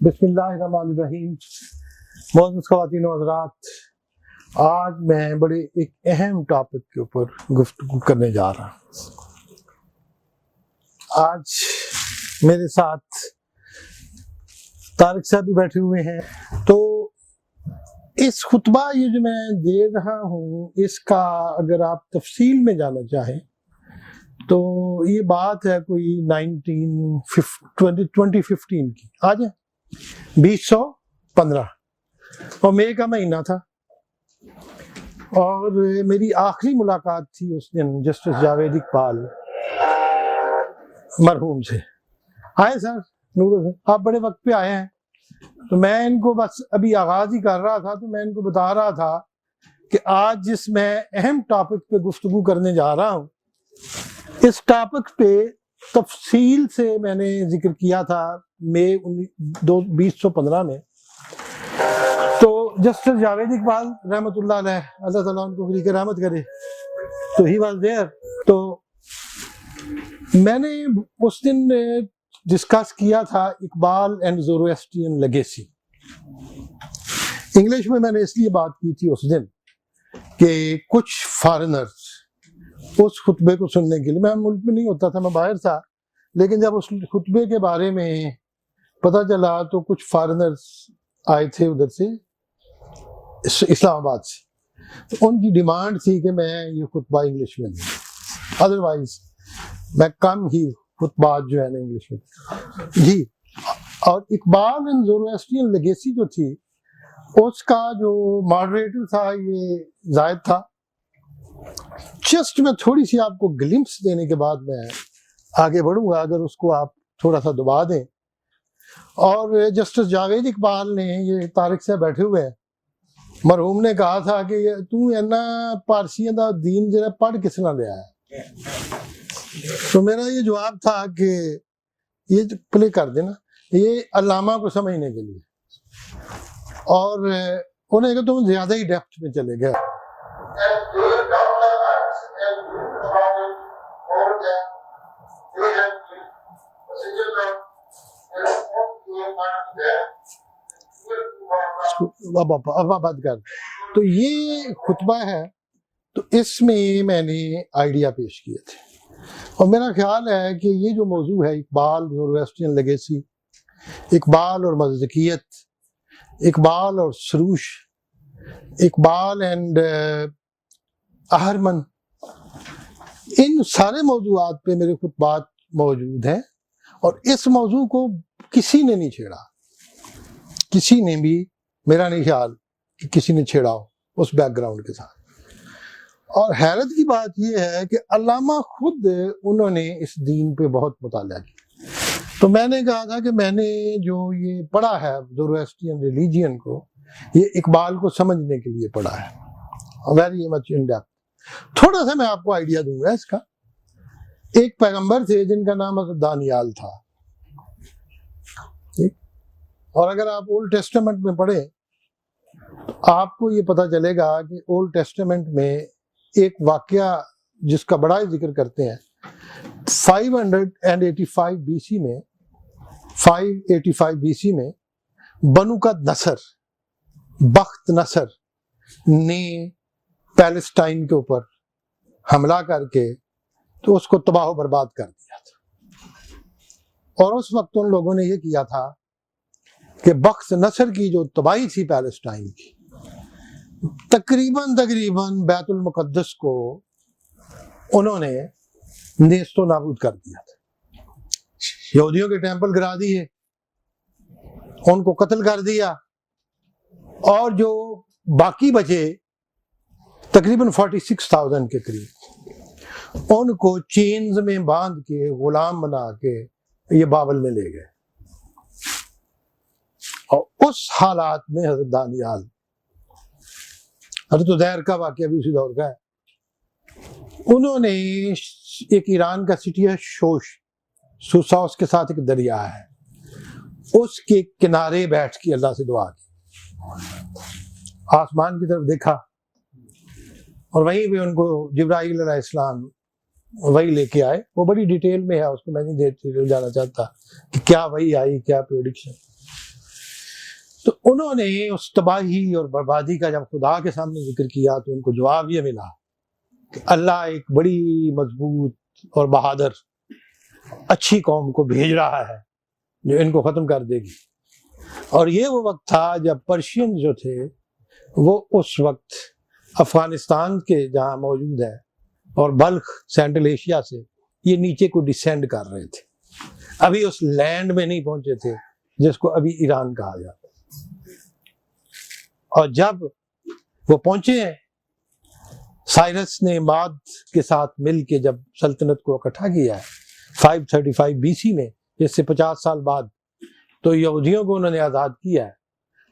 بسم اللہ الرحمن الرحیم۔ معزز خواتین و حضرات، آج میں بڑے ایک اہم ٹاپک کے اوپر گفتگو کرنے جا رہا ہوں۔ آج میرے ساتھ طارق صاحب بھی بیٹھے ہوئے ہیں، تو اس خطبہ یہ جو میں دے رہا ہوں اس کا اگر آپ تفصیل میں جانا چاہیں تو یہ بات ہے کوئی 2015 کی، آج ہے 2015 اور مئی کا مہینہ تھا، اور میری آخری ملاقات تھی اس دن جسٹس جاوید اقبال مرحوم سے۔ آئے سر نور سے، آپ بڑے وقت پہ آئے ہیں، تو میں ان کو بس ابھی آغاز ہی کر رہا تھا تو میں ان کو بتا رہا تھا کہ آج جس میں اہم ٹاپک پہ گفتگو کرنے جا رہا ہوں، اس ٹاپک پہ تفصیل سے میں نے ذکر کیا تھا مئی 2015 میں۔ تو جسٹس جاوید اقبال رحمۃ اللہ علیہ، اللہ تعالیٰ ان کو فریق رحمت کرے، تو ہی واز دیئر۔ تو میں نے اس دن ڈسکس کیا تھا اقبال اینڈ زوروسٹرین لیگیسی۔ انگلش میں نے اس لیے بات کی تھی اس دن کہ کچھ فارنرز اس خطبے کو سننے کے لیے، میں ملک میں نہیں ہوتا تھا، میں باہر تھا، لیکن جب اس خطبے کے بارے میں پتہ چلا تو کچھ فارنرز آئے تھے ادھر سے، اسلام آباد سے، تو ان کی ڈیمانڈ تھی کہ میں یہ خطبہ انگلش میں دوں، ادروائز میں کم ہی خطبات جو ہے نا انگلش میں جی۔ اور اقبال اینڈ زوروسٹرین لیگیسی جو تھی اس کا جو ماڈریٹر تھا یہ زائد تھا۔ جسٹ میں تھوڑی سی آپ کو گلمپس دینے کے بعد میں آگے بڑھوں گا، اگر اس کو آپ تھوڑا سا دبا دیں۔ اور جسٹس جاوید اقبال نے، یہ طارق سے بیٹھے ہوئے ہیں، مرحوم نے کہا تھا کہ تو اینا پارسیاں دا دین جڑا پڑھ کس نہ لیا ہے، تو میرا یہ جواب تھا کہ یہ پلے کر دینا، یہ علامہ کو سمجھنے کے لیے، اور انہیں کہا تم زیادہ ہی ڈیپتھ میں چلے گئے۔ اب بات کر، تو یہ خطبہ ہے، تو اس میں میں نے آئیڈیا پیش کیے تھے، اور میرا خیال ہے کہ یہ جو موضوع ہے اقبال زوروسٹرین لیگیسی، اقبال اور مزدکیت، اقبال اور سروش، اقبال اینڈ اہرمن، ان سارے موضوعات پہ میرے خطبات موجود ہیں، اور اس موضوع کو کسی نے نہیں چھیڑا، کسی نے بھی، میرا نہیں خیال کہ کسی نے چھیڑا ہو اس بیک گراؤنڈ کے ساتھ۔ اور حیرت کی بات یہ ہے کہ علامہ خود انہوں نے اس دین پہ بہت مطالعہ کیا۔ تو میں نے کہا تھا کہ میں نے جو یہ پڑھا ہے زوروسٹرین ریلیجین کو، یہ اقبال کو سمجھنے کے لیے پڑھا ہے، ویری مچ ان ڈیپتھ۔ تھوڑا سا میں آپ کو آئیڈیا دوں گا اس کا۔ ایک پیغمبر تھے جن کا نام حضرت دانیال تھا، اور اگر آپ اولڈ ٹیسٹمنٹ میں پڑھیں آپ کو یہ پتہ چلے گا کہ اولڈ ٹیسٹمنٹ میں ایک واقعہ جس کا بڑا ہی ذکر کرتے ہیں، 585 بی سی میں، 585 بی سی میں بنو کا نصر، بخت نصر نے پیلسٹائن کے اوپر حملہ کر کے تو اس کو تباہ و برباد کر دیا تھا۔ اور اس وقت ان لوگوں نے یہ کیا تھا کہ بخت نصر کی جو تباہی تھی پیلسٹائن کی، تقریباً بیت المقدس کو انہوں نے نیست و نابود کر دیا تھا، یہودیوں کے ٹیمپل گرا دیے، ان کو قتل کر دیا، اور جو باقی بچے تقریباً 46,000 کے قریب، ان کو چینز میں باندھ کے غلام بنا کے یہ بابل میں لے گئے۔ اور اس حالات میں حضرت دانیال، حضرت عزیر کا واقعہ بھی اسی دور کا ہے، انہوں نے ایک ایران کا سٹی ہے شوش، سوسا، اس کے ساتھ ایک دریا ہے، اس کے کنارے بیٹھ کے اللہ سے دعا کی، آسمان کی طرف دیکھا، اور وہیں پہ ان کو جبرائیل علیہ السلام وہی لے کے آئے۔ وہ بڑی ڈیٹیل میں ہے، اس کو میں نہیں جانا چاہتا کہ کیا وہی آئی، کیا پریڈکشن۔ تو انہوں نے اس تباہی اور بربادی کا جب خدا کے سامنے ذکر کیا تو ان کو جواب یہ ملا کہ اللہ ایک بڑی مضبوط اور بہادر اچھی قوم کو بھیج رہا ہے جو ان کو ختم کر دے گی. اور یہ وہ وقت تھا جب پرشین جو تھے وہ اس وقت افغانستان کے جہاں موجود ہے اور بلخ سینٹرل ایشیا سے یہ نیچے کو ڈسینڈ کر رہے تھے، ابھی اس لینڈ میں نہیں پہنچے تھے جس کو ابھی ایران کہا جاتا ہے. اور جب وہ پہنچے ہیں، سائرس نے ماد کے ساتھ مل کے جب سلطنت کو اکٹھا کیا ہے 535 BC میں، جس سے 50 سال بعد، تو یہودیوں کو انہوں نے آزاد کیا ہے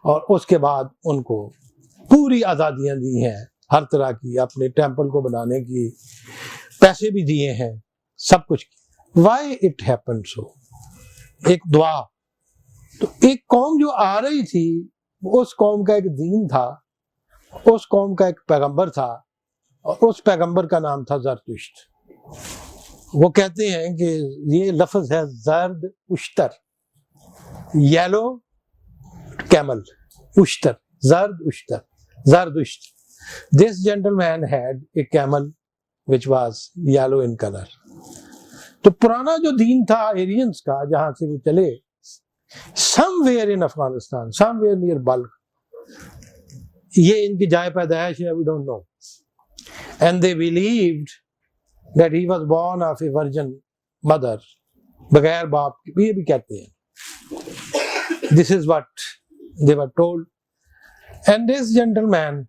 اور اس کے بعد ان کو پوری آزادیاں دی ہیں ہر طرح کی، اپنے ٹیمپل کو بنانے کی، پیسے بھی دیے ہیں، سب کچھ. Why it happen so? ایک دعا. تو ایک قوم جو آ رہی تھی، اس قوم کا ایک دین تھا، اس قوم کا ایک پیغمبر تھا، اور اس پیغمبر کا نام تھا زرتشت. وہ کہتے ہیں کہ یہ لفظ ہے زرد اشتر، یلو کیمل، اشتر، زرد اشتر، زردشت. This gentleman had a camel which was yellow in color. تو پرانا جو دین تھا ایرینز کا، جہاں سے وہ چلے، somewhere in Afghanistan, somewhere near Balkh، یہ ان کی جائے پیدائش ہے، we don't know. And they believed that he was born of a virgin mother، بغیر باپ کے، یہ بھی کہتے ہیں. This is what they were told. And this gentleman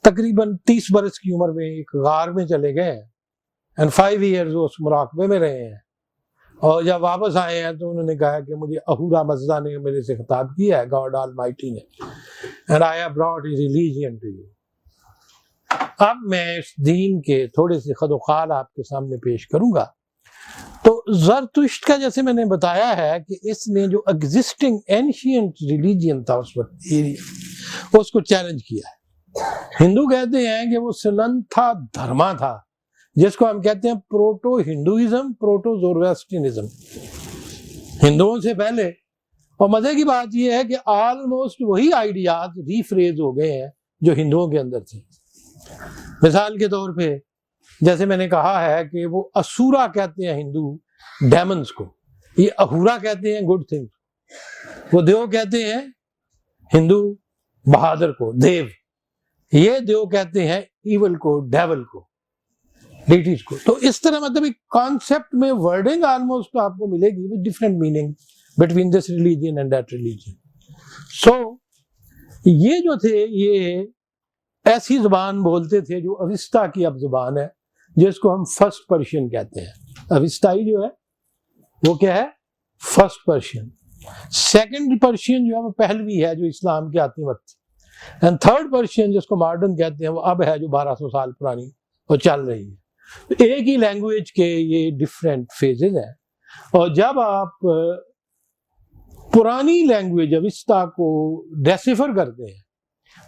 تقریباً 30 برس کی عمر میں ایک غار میں چلے گئے ہیں، and 5 years وہ اس مراقبے میں رہے ہیں. اور جب واپس آئے ہیں تو انہوں نے کہا کہ مجھے اہورا مزدہ نے میرے سے خطاب کیا ہے، گاڈ آلمائٹی نے، and I have brought a religion to you. اب میں اس دین کے تھوڑے سے خد و خال آپ کے سامنے پیش کروں گا. تو زرتشت کا جیسے میں نے بتایا ہے کہ اس نے جو ایگزسٹنگ اینشینٹ ریلیجین تھا اس وقت ایریا، اس کو چیلنج کیا ہے. ہندو کہتے ہیں کہ وہ سننتھا دھرما تھا، جس کو ہم کہتے ہیں پروٹو ہندوازم، پروٹو زورویسٹرنزم، ہندوؤں سے پہلے. اور مزے کی بات یہ ہے کہ آلموسٹ وہی آئیڈیاز ریفریز ہو گئے ہیں جو ہندوؤں کے اندر تھے. مثال کے طور پہ جیسے میں نے کہا ہے کہ وہ اسورا کہتے ہیں ہندو ڈیمنز کو، یہ اہورا کہتے ہیں گڈ تھنگ، وہ دیو کہتے ہیں ہندو بہادر کو دیو، یہ دیو کہتے ہیں ایول کو، ڈیول کو، ڈیٹیز کو. تو اس طرح مطلب ایک کانسیپٹ میں ورڈنگ آلموسٹ آپ کو ملے گی with different meaning between this religion and that religion. So یہ جو تھے یہ ایسی زبان بولتے تھے جو اوستا کی اب زبان ہے، جس کو ہم فرسٹ پرشین کہتے ہیں. اوسٹائی جو ہے وہ کیا ہے؟ First Persian. سیکنڈ پرشین جو ہے وہ پہلوی ہے جو اسلام کے آتے وقت، اینڈ تھرڈ پرشین جس کو ماڈرن کہتے ہیں وہ اب ہے جو 1200 سال پرانی اور چل رہی ہے. ایک ہی لینگویج کے یہ ڈفرینٹ فیزز ہیں. اور جب آپ پرانی لینگویج اوستا کو ڈیسیفر کرتے ہیں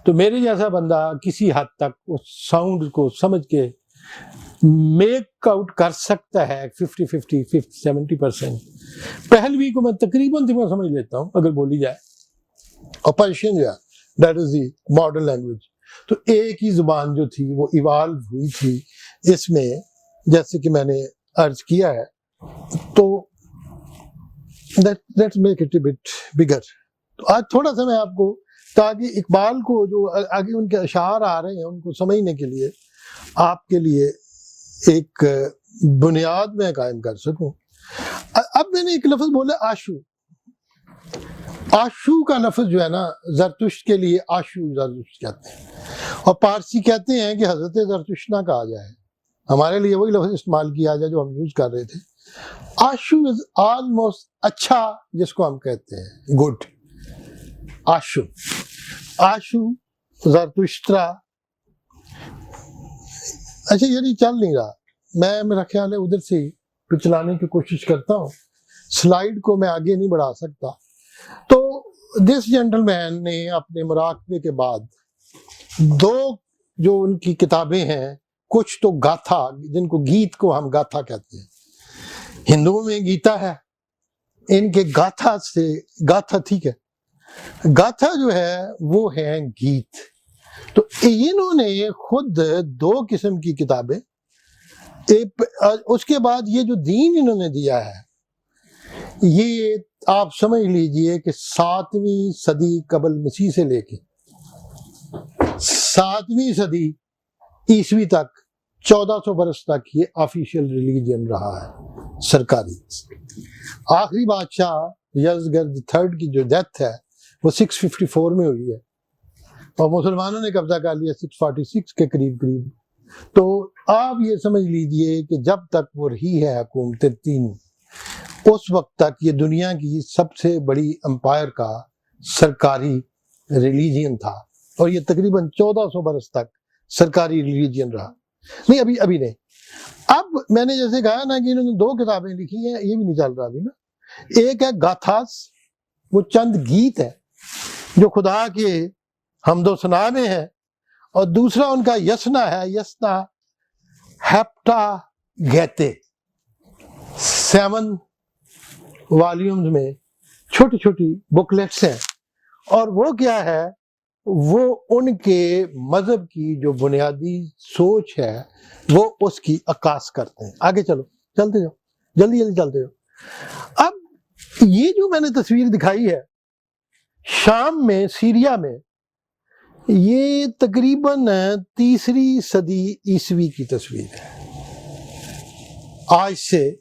تو میرے جیسا بندہ کسی حد تک اس ساؤنڈ کو سمجھ کے میک آؤٹ کر سکتا ہے 50-70%. پہلوی کو میں تقریباً سمجھ لیتا ہوں اگر بولی جائے، اور پرشین جو ہے that is the modern language. تو ایک ہی زبان جو تھی وہ ایوالو ہوئی تھی اس میں، جیسے کہ میں نے عرض کیا ہے. تو let's make it a bit bigger. تو آج تھوڑا سا میں آپ کو، تاکہ اقبال کو جو آگے ان کے اشعار آ رہے ہیں ان کو سمجھنے کے لیے آپ کے لیے ایک بنیاد میں قائم کر سکوں. اب میں نے ایک لفظ بولا آشو. آشو کا لفظ جو ہے نا زرتشت کے لیے آشو زرتشت کہتے ہیں، اور پارسی کہتے ہیں کہ حضرت زرتشت نہ کہا جائے، ہمارے لیے وہی لفظ استعمال کیا جائے جو ہم یوز کر رہے تھے. آشو از آلموسٹ اچھا، جس کو ہم کہتے ہیں گڈ. آشو، آشو زرتشترا. اچھا یہ نہیں چل نہیں رہا، میں میرا خیال ہے ادھر سے پہ چلانے کی کوشش کرتا ہوں، سلائیڈ کو میں آگے نہیں بڑھا سکتا. تو دس جینٹل مین نے اپنے مراقبے کے بعد 2 جو ان کی کتابیں ہیں، کچھ تو گاتھا، جن کو گیت کو ہم گاتھا کہتے ہیں، ہندوؤں میں گیتا ہے ان کے گاتھا سے، گاتھا ٹھیک ہے، گاتھا جو ہے وہ ہیں گیت. تو انہوں نے خود دو قسم کی کتابیں، اس کے بعد یہ جو دین انہوں نے دیا ہے یہ آپ سمجھ لیجئے کہ 7ویں صدی قبل مسیح سے لے کے 7ویں صدی عیسوی تک 1400 برس تک یہ آفیشیل ریلیجن رہا ہے سرکاری. آخری بادشاہ یزگرد تھرڈ کی جو ڈیتھ ہے وہ 654 میں ہوئی ہے اور مسلمانوں نے قبضہ کر لیا 646 کے قریب. تو آپ یہ سمجھ لیجئے کہ جب تک وہ رہی ہے حکومت 3 اس وقت تک یہ دنیا کی سب سے بڑی امپائر کا سرکاری ریلیجن تھا اور یہ تقریباً 1400 برس تک سرکاری ریلیجن رہا. نہیں ابھی نہیں. اب میں نے جیسے کہا نا کہ انہوں نے 2 کتابیں لکھی ہیں، یہ بھی نہیں چل رہا ابھی نا. ایک ہے گاتھاس، وہ چند گیت ہے جو خدا کے حمد و ثنا میں ہے، اور دوسرا ان کا یسنا ہے، یسنا ہیپٹا گیتے، 7 والیومز میں چھوٹی چھوٹی بکلیٹس ہیں. اور وہ کیا ہے، وہ ان کے مذہب کی جو بنیادی سوچ ہے وہ اس کی عکاس کرتے ہیں. آگے چلو، چلتے جاؤ، جلدی چلتے جاؤ. اب یہ جو میں نے تصویر دکھائی ہے شام میں، سیریا میں، یہ تقریباً 3 صدی عیسوی کی تصویر ہے. آج سے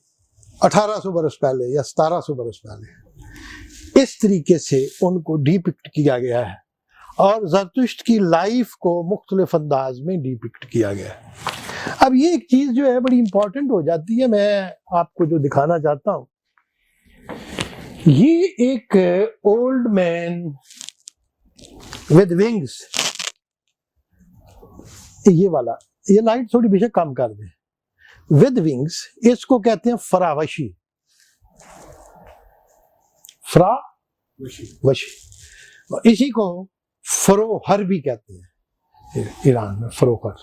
1800 برس پہلے یا 1700 برس پہلے اس طریقے سے ان کو ڈیپکٹ کیا گیا ہے اور زرتشت کی لائف کو مختلف انداز میں ڈیپکٹ کیا گیا ہے. اب یہ ایک چیز جو ہے بڑی امپورٹنٹ ہو جاتی ہے، میں آپ کو جو دکھانا چاہتا ہوں، یہ ایک اولڈ مین ود ونگز، یہ والا، یہ لائٹ تھوڑی بے شک کام کر دیں، ود ونگز، اس کو کہتے ہیں فراوشی، فراوشی. اسی کو فروہر بھی کہتے ہیں ایران میں. فروہر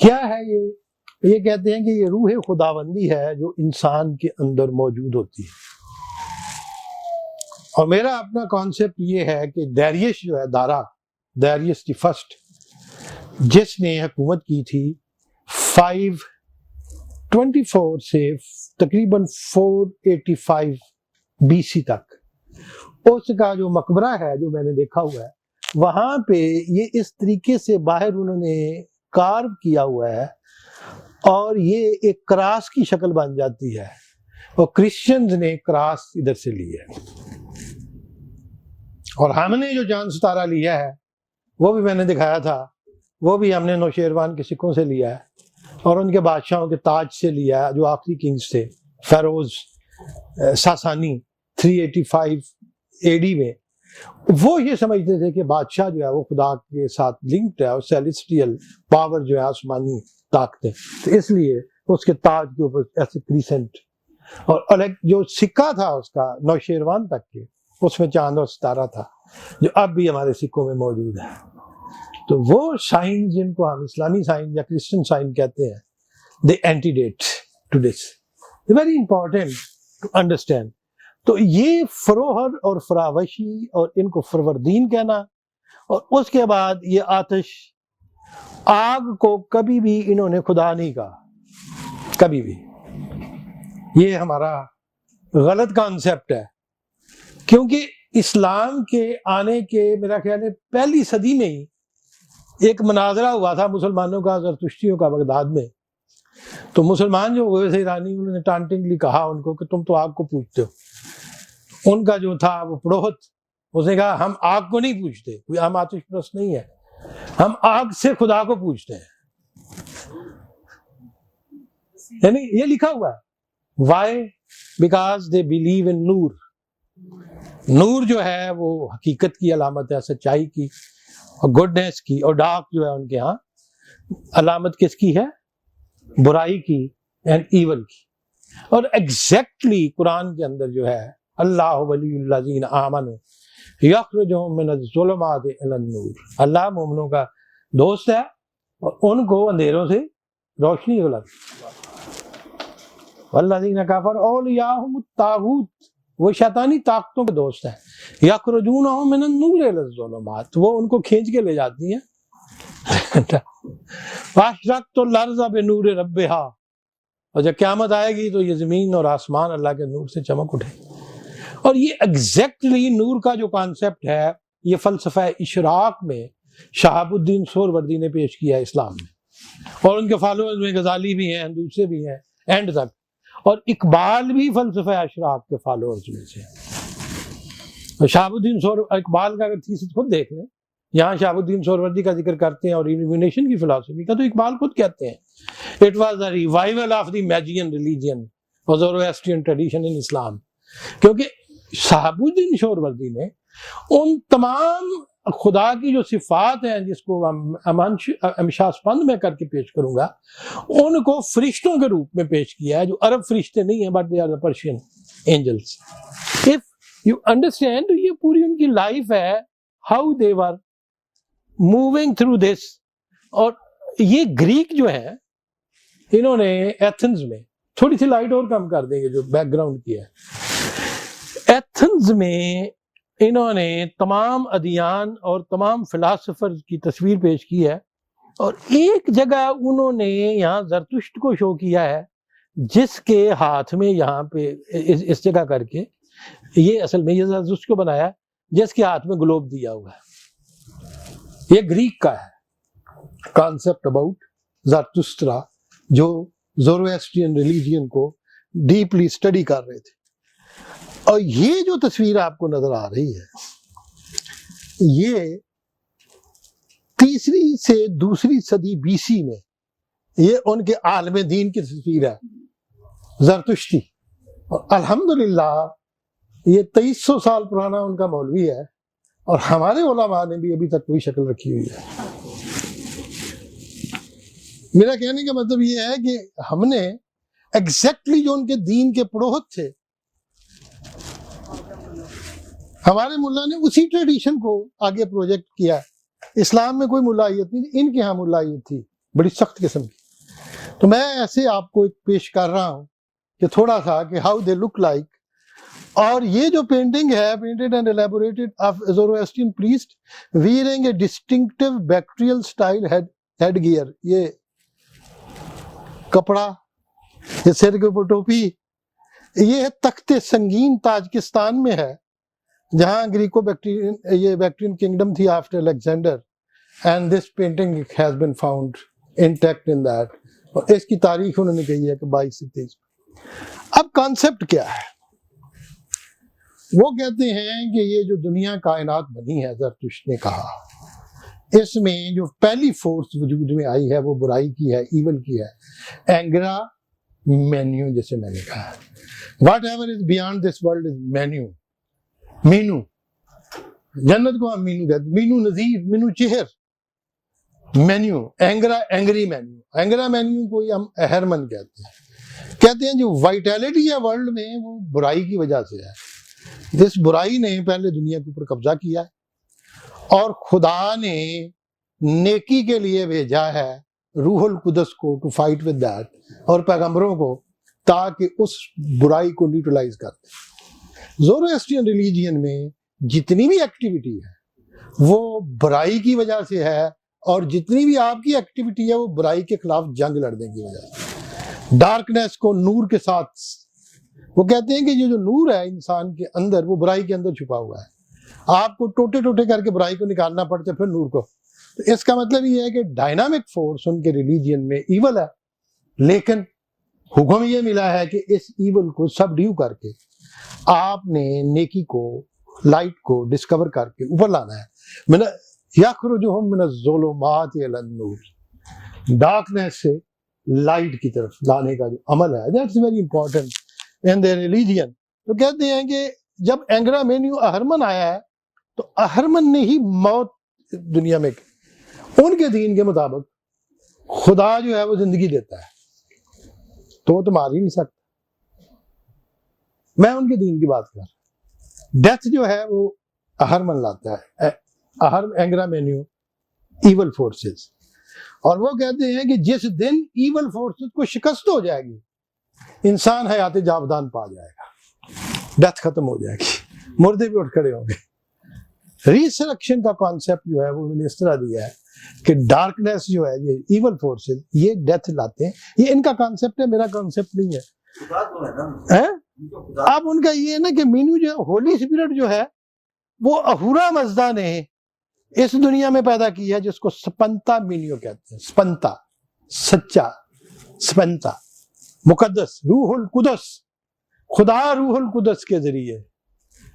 کیا ہے؟ یہ کہتے ہیں کہ یہ روح خداوندی ہے جو انسان کے اندر موجود ہوتی ہے. اور میرا اپنا کانسیپٹ یہ ہے کہ ڈیریس جو ہے، ڈیریس دی فرسٹ، جس نے حکومت کی تھی 524 سے تقریباً 485 BC تک، اس کا جو مقبرہ ہے جو میں نے دیکھا ہوا ہے، وہاں پہ یہ اس طریقے سے باہر انہوں نے کارو کیا ہوا ہے اور یہ ایک کراس کی شکل بن جاتی ہے، اور کرسچنز نے کراس ادھر سے لی ہے. اور ہم نے جو چاند ستارہ لیا ہے وہ بھی میں نے دکھایا تھا، وہ بھی ہم نے نوشیروان کے سکوں سے لیا ہے اور ان کے بادشاہوں کے تاج سے لیا ہے جو آخری کنگز تھے، فیروز ساسانی 385 AD میں. وہ یہ سمجھتے تھے کہ بادشاہ جو ہے وہ خدا کے ساتھ لنکڈ ہے اور سیلیسٹیل پاور جو ہے آسمانی طاقتیں، تو اس لیے اس کے تاج کے اوپر ایسے کریسنٹ، اور الگ جو سکہ تھا اس کا نوشیروان تک کے، اس میں چاند اور ستارہ تھا جو اب بھی ہمارے سکوں میں موجود ہے. تو وہ سائن جن کو ہم اسلامی سائن یا کرسچن سائن کہتے ہیں، they antedate to this, very important to understand. تو یہ فروہر اور فراوشی اور ان کو فروردین کہنا، اور اس کے بعد یہ آتش، آگ کو کبھی بھی انہوں نے خدا نہیں کہا، کبھی بھی. یہ ہمارا غلط کانسیپٹ ہے، کیونکہ اسلام کے آنے کے میرا خیال ہے 1 صدی میں ہی ایک مناظرہ ہوا تھا مسلمانوں کا، زرتشتیوں کا، بغداد میں. تو مسلمان جو ہوئے تھے ایرانی، انہوں نے ٹانٹنگلی کہا ان کو کہ تم تو آگ کو پوجتے ہو. ان کا جو تھا وہ پڑوہت، اس نے کہا ہم آگ کو نہیں پوجتے، کوئی ہم آتش پرست نہیں ہے، ہم آگ سے خدا کو پوجتے ہیں. یعنی یہ لکھا ہوا ہے، why because they believe in نور. نور جو ہے وہ حقیقت کی علامت ہے، سچائی کی اور گڈنس کی، اور ڈارک جو ہے ان کے ہاں علامت کس کی ہے؟ برائی کی اینڈ ایول کی. اور ایگزیکٹلی قرآن کے اندر جو ہے اللہ ولی الذین آمنوا یخرجہم من الظلمات الی النور، اللہ مومنوں کا دوست ہے اور ان کو اندھیروں سے روشنی دلاتا. والذین کفروا اولیاءہم الطاغوت، وہ شیطانی طاقتوں کے دوست ہیں، یخرجونہم من النور الی الظلمات، وہ ان کو کھینچ کے لے جاتی ہیں واشرقت الارض بنور ربہا، اور جب قیامت آئے گی تو یہ زمین اور آسمان اللہ کے نور سے چمک اٹھے. اور یہ ایگزیکٹلی نور کا جو کانسیپٹ ہے یہ فلسفہ اشراق میں شہاب الدین سہروردی نے پیش کیا ہے اسلام میں، اور ان کے فالوورز میں غزالی بھی ہیں، دوسرے بھی ہیں اینڈ تک، اور اقبال بھی فلسفہ اشراق کے فالوورز میں سے. شہاب الدین اقبال کا اگر تھیسس خود دیکھ لیں، یہاں شہاب الدین سہروردی کا ذکر کرتے ہیں اور ایلیمینیشن کی فلسفی کا، تو اقبال خود کہتے ہیں it was a revival of the Magian religion اور زورواسٹرین ٹریڈیشن ان اسلام، کیونکہ شہاب الدین سہروردی نے ان تمام خدا کی جو صفات ہیں جس کو امشاسپند میں کر کے پیش کروں گا، ان کو فرشتوں کے روپ میں پیش کیا ہے، جو عرب فرشتے نہیں ہیں but they are the Persian angels. If you understand, یہ پوری ان کی لائف ہے، how they were moving through this. اور یہ گریک جو ہے انہوں نے ایتھنز میں تھوڑی سی لائٹ اور کم کر دیں گے جو بیک گراؤنڈ کی ہے، ایتھنز میں انہوں نے تمام ادیان اور تمام فلاسفرز کی تصویر پیش کی ہے، اور ایک جگہ انہوں نے یہاں زرتشت کو شو کیا ہے جس کے ہاتھ میں یہاں پہ اس جگہ کر کے، یہ اصل میں یہ زرتشت کو بنایا جس کے ہاتھ میں گلوب دیا ہوا ہے. یہ گریک کا ہے کانسیپٹ اباؤٹ زرتشترا، جو زورواسٹرین ریلیجین کو ڈیپلی اسٹڈی کر رہے تھے. اور یہ جو تصویر آپ کو نظر آ رہی ہے یہ 3 سے 2 صدی BC میں یہ ان کے عالم دین کی تصویر ہے زرتشتی. اور الحمدللہ یہ 2300 سال پرانا ان کا مولوی ہے، اور ہمارے علماء نے بھی ابھی تک وہی شکل رکھی ہوئی ہے. میرا کہنے کا مطلب یہ ہے کہ ہم نے ایگزیکٹلی جو ان کے دین کے پڑوہت تھے، ہمارے ملا نے اسی ٹریڈیشن کو آگے پروجیکٹ کیا. اسلام میں کوئی ملائیت نہیں تھی، ان کے ہاں ملائیت تھی بڑی سخت قسم کی. تو میں ایسے آپ کو ایک پیش کر رہا ہوں کہ تھوڑا سا کہ ہاؤ دے لک لائک. اور یہ جو پینٹنگ ہے painted and elaborated of Zoroastrian priest wearing a distinctive Bactrian style headgear, یہ کپڑا، یہ سر کے اوپر ٹوپی، یہ ہے تخت سنگین تاجکستان میں ہے جہاں گریکو بیکٹرین کنگڈم تھی after Alexander, and this painting has been found intact in that. اور اس کی تاریخ انہوں نے کہی ہے کہ 22 سے 23. اب کانسیپٹ کیا ہے؟ وہ کہتے ہیں کہ یہ جو دنیا کائنات بنی ہے، زرتشت نے کہا اس میں جو پہلی فورس وجود میں آئی ہے وہ برائی کی ہے، ایول کی ہے، اینگرا مینیو، جیسے میں نے کہا whatever is beyond this world is مینیو. مینو، جنت کو ہم مینو کہتے ہیں، مینو نذیر، مینو چہر، مینیو. Angra, angry Mainyu. Angra Mainyu کو ہم اہرمن کہتے ہیں جو وائٹیلٹی ہے ورلڈ میں وہ برائی کی وجہ سے ہے. جس برائی نے پہلے دنیا کے اوپر قبضہ کیا ہے، اور خدا نے نیکی کے لیے بھیجا ہے روح القدس کو ٹو فائٹ ود دیٹ، اور پیغمبروں کو، تاکہ اس برائی کو نیوٹرلائز کر دیں. زورواسٹرین ریلیجین میں جتنی بھی ایکٹیویٹی ہے وہ برائی کی وجہ سے ہے، اور جتنی بھی آپ کی ایکٹیویٹی ہے وہ برائی کے خلاف جنگ لڑنے کی وجہ سے. ڈارکنیس کو نور کے ساتھ، وہ کہتے ہیں کہ یہ جو نور ہے انسان کے اندر وہ برائی کے اندر چھپا ہوا ہے. آپ کو ٹوٹے ٹوٹے کر کے برائی کو نکالنا پڑتا ہے پھر نور کو. تو اس کا مطلب یہ ہے کہ ڈائنامک فورس ان کے ریلیجین میں ایول ہے، لیکن حکم یہ ملا ہے کہ اس ایول کو سب ڈیو کر کے آپ نے نیکی کو، لائٹ کو ڈسکور کر کے اوپر لانا ہے. یخرجہم من الظلمات الی النور، ڈارکنیس سے لائٹ کی طرف لانے کا جو عمل ہے، that's very important in their religion. تو کہتے ہیں کہ جب اینگرا مینیو اہرمن آیا ہے تو اہرمن نے ہی موت دنیا میں کی. ان کے دین کے مطابق خدا جو ہے وہ زندگی دیتا ہے تو وہ تو مار ہی نہیں سکتا. میں ان کے دین کی بات کر رہا ہوں. ڈیتھ جو ہے وہ اہرمن لاتا ہے، اینگرا مینیو ایول فورسز. اور وہ کہتے ہیں کہ جس دن ایول فورسز کو شکست ہو جائے گی انسان حیات جاودان پا جائے گا، ڈیتھ ختم ہو جائے گی، مردے بھی اٹھ کھڑے ہوں گے۔ ریسرکشن کا کانسیپٹ جو ہے وہ میں نے اس طرح دیا ہے کہ ڈارکنیس جو ہے، یہ ایول فورسز، یہ ڈیتھ لاتے ہیں، یہ ان کا کانسیپٹ ہے، میرا کانسیپٹ نہیں ہے۔ اب ان کا یہ ہے نا کہ مینو جو ہے، ہولی اسپرٹ جو ہے وہ اہورا مزدا نے اس دنیا میں پیدا کیا ہے، جس کو سپنتا مینیو کہتے ہیں، سپنتا، سچا، سپنتا، مقدس، روح القدس، خدا روح القدس کے ذریعے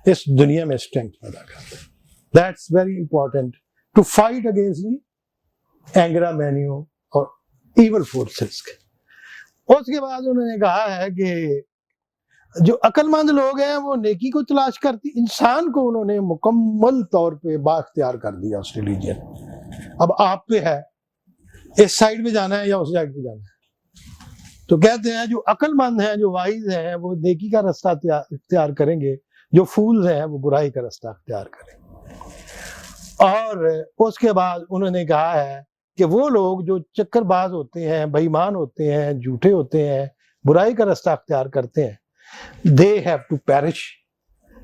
اس دنیا میں اسٹرینتھ پیدا کرتے ہیں۔ That's very important to fight against the Angra Mainyu اور ایول فورسز کے۔ اس کے بعد انہوں نے کہا ہے کہ جو عقل مند لوگ ہیں وہ نیکی کو تلاش کرتی، انسان کو انہوں نے مکمل طور پہ با اختیار کر دیا اس ریلیجن۔ اب آپ پہ ہے اس سائڈ پہ جانا ہے یا اس سائڈ پہ جانا ہے۔ تو کہتے ہیں جو عقل مند ہیں، جو وائز ہیں، وہ نیکی کا رستہ اختیار کریں گے، جو فولز ہیں وہ برائی کا رستہ اختیار کریں گے۔ اور اس کے بعد انہوں نے کہا ہے کہ وہ لوگ جو چکر باز ہوتے ہیں، بے ایمان ہوتے ہیں، جھوٹے ہوتے ہیں، برائی کا رستہ اختیار کرتے ہیں، they have to perish،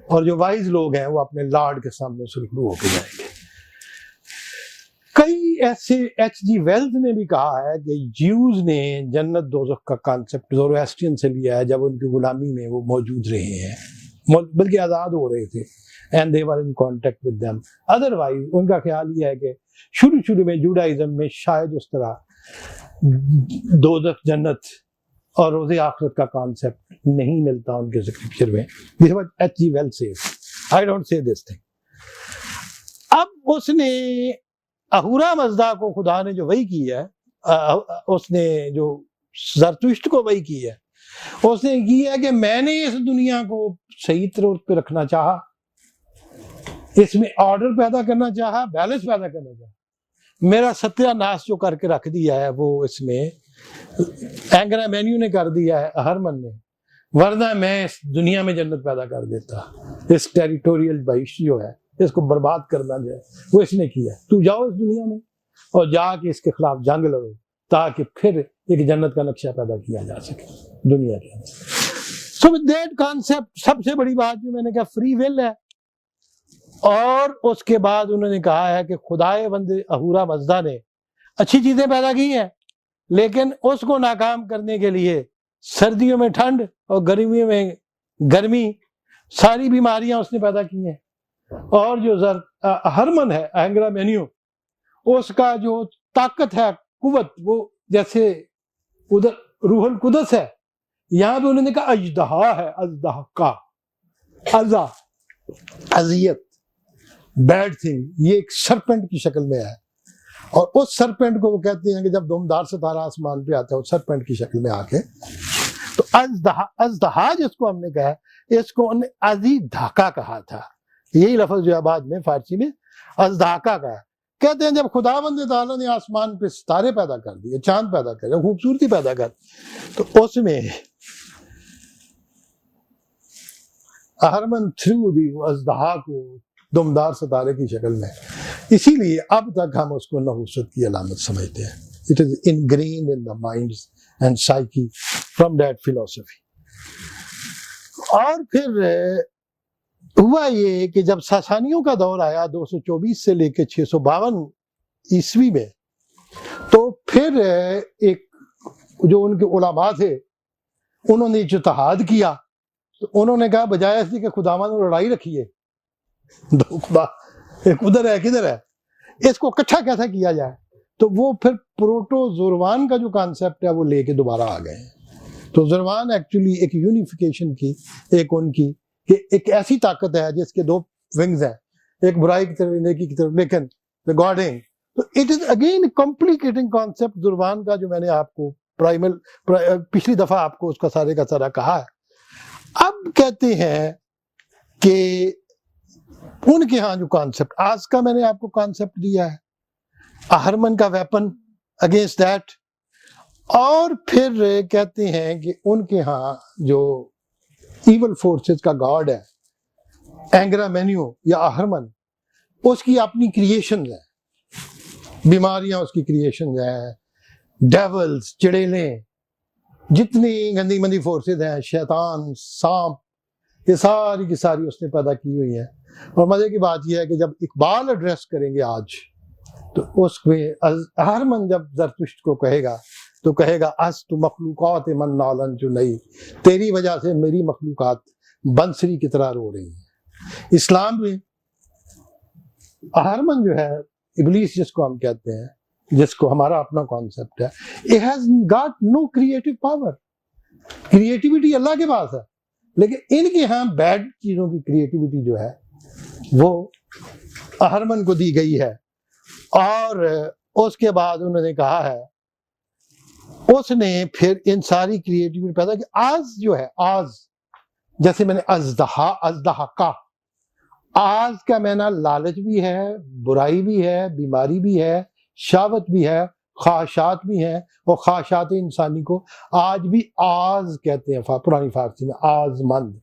اور جو وائز لوگ ہیں وہ اپنے لارڈ کے سامنے سرخرو ہو کے جائیں گے۔ کئی ایسے ایچ جی ویلز نے بھی کہا ہے کہ جیوز نے جنت دوزخ کا کانسیپٹ زورواسٹرین سے لیا ہے، جب ان کی غلامی میں وہ موجود رہے ہیں، بلکہ آزاد ہو رہے تھے، and they were in contact with them۔ otherwise ان کا خیال یہ ہے کہ شروع میں جوڈائزم میں شاید اس طرح دوزخ، جنت اور روز آخرت کا کانسیپٹ نہیں ملتا ان کے اسکرپچر میں۔ This is what H.G. Wells says. I don't say this thing۔ اب اس نے اہورا مزدا کو خدا نے جو وحی کی ہے، اس نے جو زرتشت کو وحی کی ہے، اس نے کی ہے کہ میں نے اس دنیا کو صحیح طور پہ رکھنا چاہا، اس میں آرڈر پیدا کرنا چاہا، بیلنس پیدا کرنا چاہا۔ میرا ستیہ ناش جو کر کے رکھ دیا ہے وہ اس میں اینگرا مینیو نے کر دیا ہے، ہرمن نے، ورنہ میں اس دنیا میں جنت پیدا کر دیتا۔ اس ٹیریٹوریل بحث جو ہے، اس کو برباد کرنا جو ہے وہ اس نے کیا۔ تو جاؤ اس دنیا میں اور جا کے اس کے خلاف جنگ لڑو، تاکہ پھر ایک جنت کا نقشہ پیدا کیا جا سکے دنیا کے اندر۔ سو with that concept، سب سے بڑی بات جو میں نے کہا فری ول ہے۔ اور اس کے بعد انہوں نے کہا ہے کہ خدائے بند اہورا مزدا نے اچھی چیزیں پیدا کی ہیں، لیکن اس کو ناکام کرنے کے لیے سردیوں میں ٹھنڈ اور گرمیوں میں گرمی، ساری بیماریاں اس نے پیدا کی ہیں۔ اور جو ہرمن ہے، اینگرا مینیو، اس کا جو طاقت ہے، قوت، وہ جیسے ادھر روح القدس ہے، یہاں پہ انہوں نے کہا اژدہا ہے، اژدہا کا ازا، اذیت، بیڈ تھنگ، یہ ایک سرپنٹ کی شکل میں ہے۔ اور اس سرپنٹ کو وہ کہتے ہیں کہ جب دمدار ستارہ آسمان پہ آتا ہے اس سرپنٹ کی شکل میں آ کے، تو ازدہا جس کو ہم نے کہا ہے، اس کو انہیں ازی دھاکا کہا تھا۔ یہی لفظ جو ہے بعد میں فارسی میں ازدھاکا کا ہے۔ کہتے ہیں جب خداوند تعالیٰ نے آسمان پہ ستارے پیدا کر دیے، چاند پیدا کر دیا، خوبصورتی پیدا کر، تو اس میں ہرمن تھرو دی ازدہا کو دمدار ستارے کی شکل میں، اسی لیے اب تک ہم اس کو نحوست کی علامت سمجھتے ہیں۔ It is ingrained in the minds and psyche from that philosophy۔ اور پھر ہوا یہ کہ جب ساسانیوں کا دور آیا 224 سے لے کے 652 عیسوی میں، تو پھر ایک جو ان کے علماء تھے انہوں نے اجتہاد کیا، تو انہوں نے کہا بجائے اس کہ خداوند نے لڑائی رکھی ہے، دو خدا، ایک ادھر ہے کدھر ہے، اس کو اکٹھا کیسا کیا جائے۔ تو وہ پھر پروٹو زوروان کا جو کانسیپٹ ہے وہ لے کے دوبارہ آ گئے ہیں۔ تو زوروان ایکچولی ایک یونیفیکیشن کی، ایک ان کی کہ ایک ایسی طاقت ہے جس کے دو ونگز ہیں، ایک برائی کی طرف، نیکی کی طرف، لیکن ریگارڈنگ، تو it is again complicating concept Zurvan کا، جو میں نے آپ کو پچھلی دفعہ آپ کو اس کا سارے کا سارا کہا ہے۔ اب کہتے ہیں کہ ان کے ہاں جو کانسیپٹ، آج کا میں نے آپ کو کانسیپٹ دیا ہے، ہرمن کا ویپن اگینسٹ دیٹ، اور پھر کہتے ہیں کہ ان کے ہاں جو ایول فورسز کا گاڈ ہے، اینگرا مینیو یا ہرمن، اس کی اپنی کریشنز ہیں، بیماریاں اس کی کریشنز ہیں، ڈیولز، چڑیلیں، جتنی گندی مندی فورسز ہیں، شیطان، سانپ، یہ ساری کی ساری اس نے پیدا کی ہوئی ہیں۔ اور مزے کی بات یہ ہے کہ جب اقبال ایڈریس کریں گے آج، تو اس میں اہرمن جب زرتشت کو کہے گا تو کہے گا از تو مخلوقات من نالن جو نہیں، تیری وجہ سے میری مخلوقات بنسری کی طرح رو رہی ہیں۔ اسلام میں اہرمن جو ہے، ابلیس جس کو ہم کہتے ہیں، جس کو ہمارا اپنا کانسیپٹ ہے، it has got no creative power۔ Creativity اللہ کے پاس ہے، لیکن ان کے ہاں بیڈ چیزوں کی کریٹیوٹی جو ہے وہ اہرمن کو دی گئی ہے۔ اور اس کے بعد انہوں نے کہا ہے، اس نے پھر ان ساری کریٹیوٹی پیدا کی۔ آز جو ہے، آز جیسے میں نے ازدہا کا، آز کا معنی لالچ بھی ہے، برائی بھی ہے، بیماری بھی ہے، شہوت بھی ہے، خواہشات بھی ہیں، اور خواہشات انسانی کو آج بھی آز کہتے ہیں پرانی فارسی میں، آز مند۔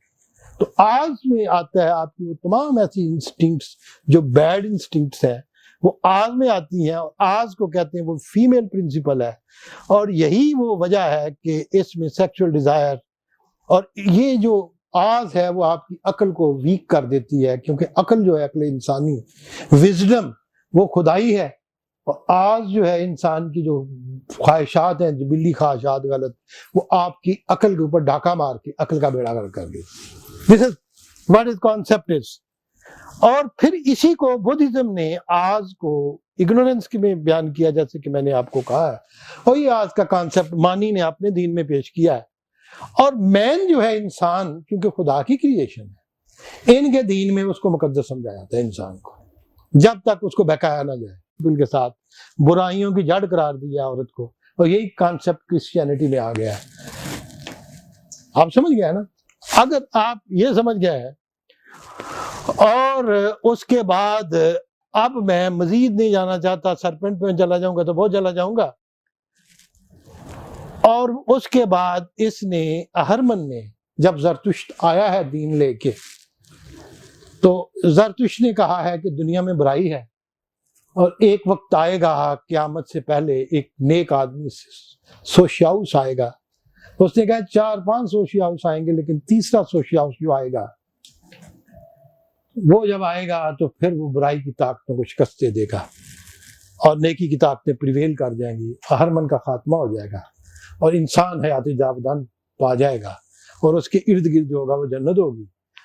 تو آز میں آتا ہے آپ کی وہ تمام ایسی انسٹنکٹس جو بیڈ انسٹنکٹس ہیں، وہ آز میں آتی ہیں، اور آز کو کہتے ہیں وہ فیمیل پرنسپل ہے، اور یہی وہ وجہ ہے کہ اس میں سیکشول ڈیزائر، اور یہ جو آز ہے وہ آپ کی عقل کو ویک کر دیتی ہے، کیونکہ عقل جو ہے، عقل انسانی، وزڈم، وہ خدائی ہے، اور آز جو ہے انسان کی جو خواہشات ہیں، جبلی خواہشات غلط، وہ آپ کی عقل کے اوپر ڈاکہ مار کے عقل کا بیڑا غرق کر دیتی۔ This is what is concept is۔ اور پھر اسی کو بدھزم نے آز کو اگنورنس میں بیان کیا، جیسے کہ میں نے آپ کو کہا ہے، اور یہ آز کا کانسیپٹ مانی نے اپنے دین میں پیش کیا ہے۔ اور مین جو ہے انسان، کیونکہ خدا کی کریشن ہے، ان کے دین میں اس کو مقدس سمجھا جاتا ہے انسان کو، جب تک اس کو بہکایا نہ جائے، ان کے ساتھ برائیوں کی جڑ قرار دیا عورت کو، اور یہی کانسیپٹ کرسچینٹی میں آ گیا ہے۔ آپ سمجھ گئے نا؟ اگر آپ یہ سمجھ گئے ہیں، اور اس کے بعد اب میں مزید نہیں جانا چاہتا، سرپنٹ پہ چلا جاؤں گا تو بہت چلا جاؤں گا۔ اور اس کے بعد اس نے، اہرمن نے، جب زرتشت آیا ہے دین لے کے، تو زرتشت نے کہا ہے کہ دنیا میں برائی ہے، اور ایک وقت آئے گا قیامت سے پہلے ایک نیک آدمی سوشیاؤس آئے گا۔ اس نے کہا 4-5 سوشیاؤس آئیں گے، لیکن تیسرا سوشیاؤس جو آئے گا، وہ جب آئے گا تو پھر وہ برائی کی طاقتوں کو شکست دے دے گا، اور نیکی کی طاقتیں پریویل کر جائیں گی، اہرمن کا خاتمہ ہو جائے گا، اور انسان حیات جاودان پا جائے گا، اور اس کے ارد گرد جو ہوگا وہ جنت ہوگی۔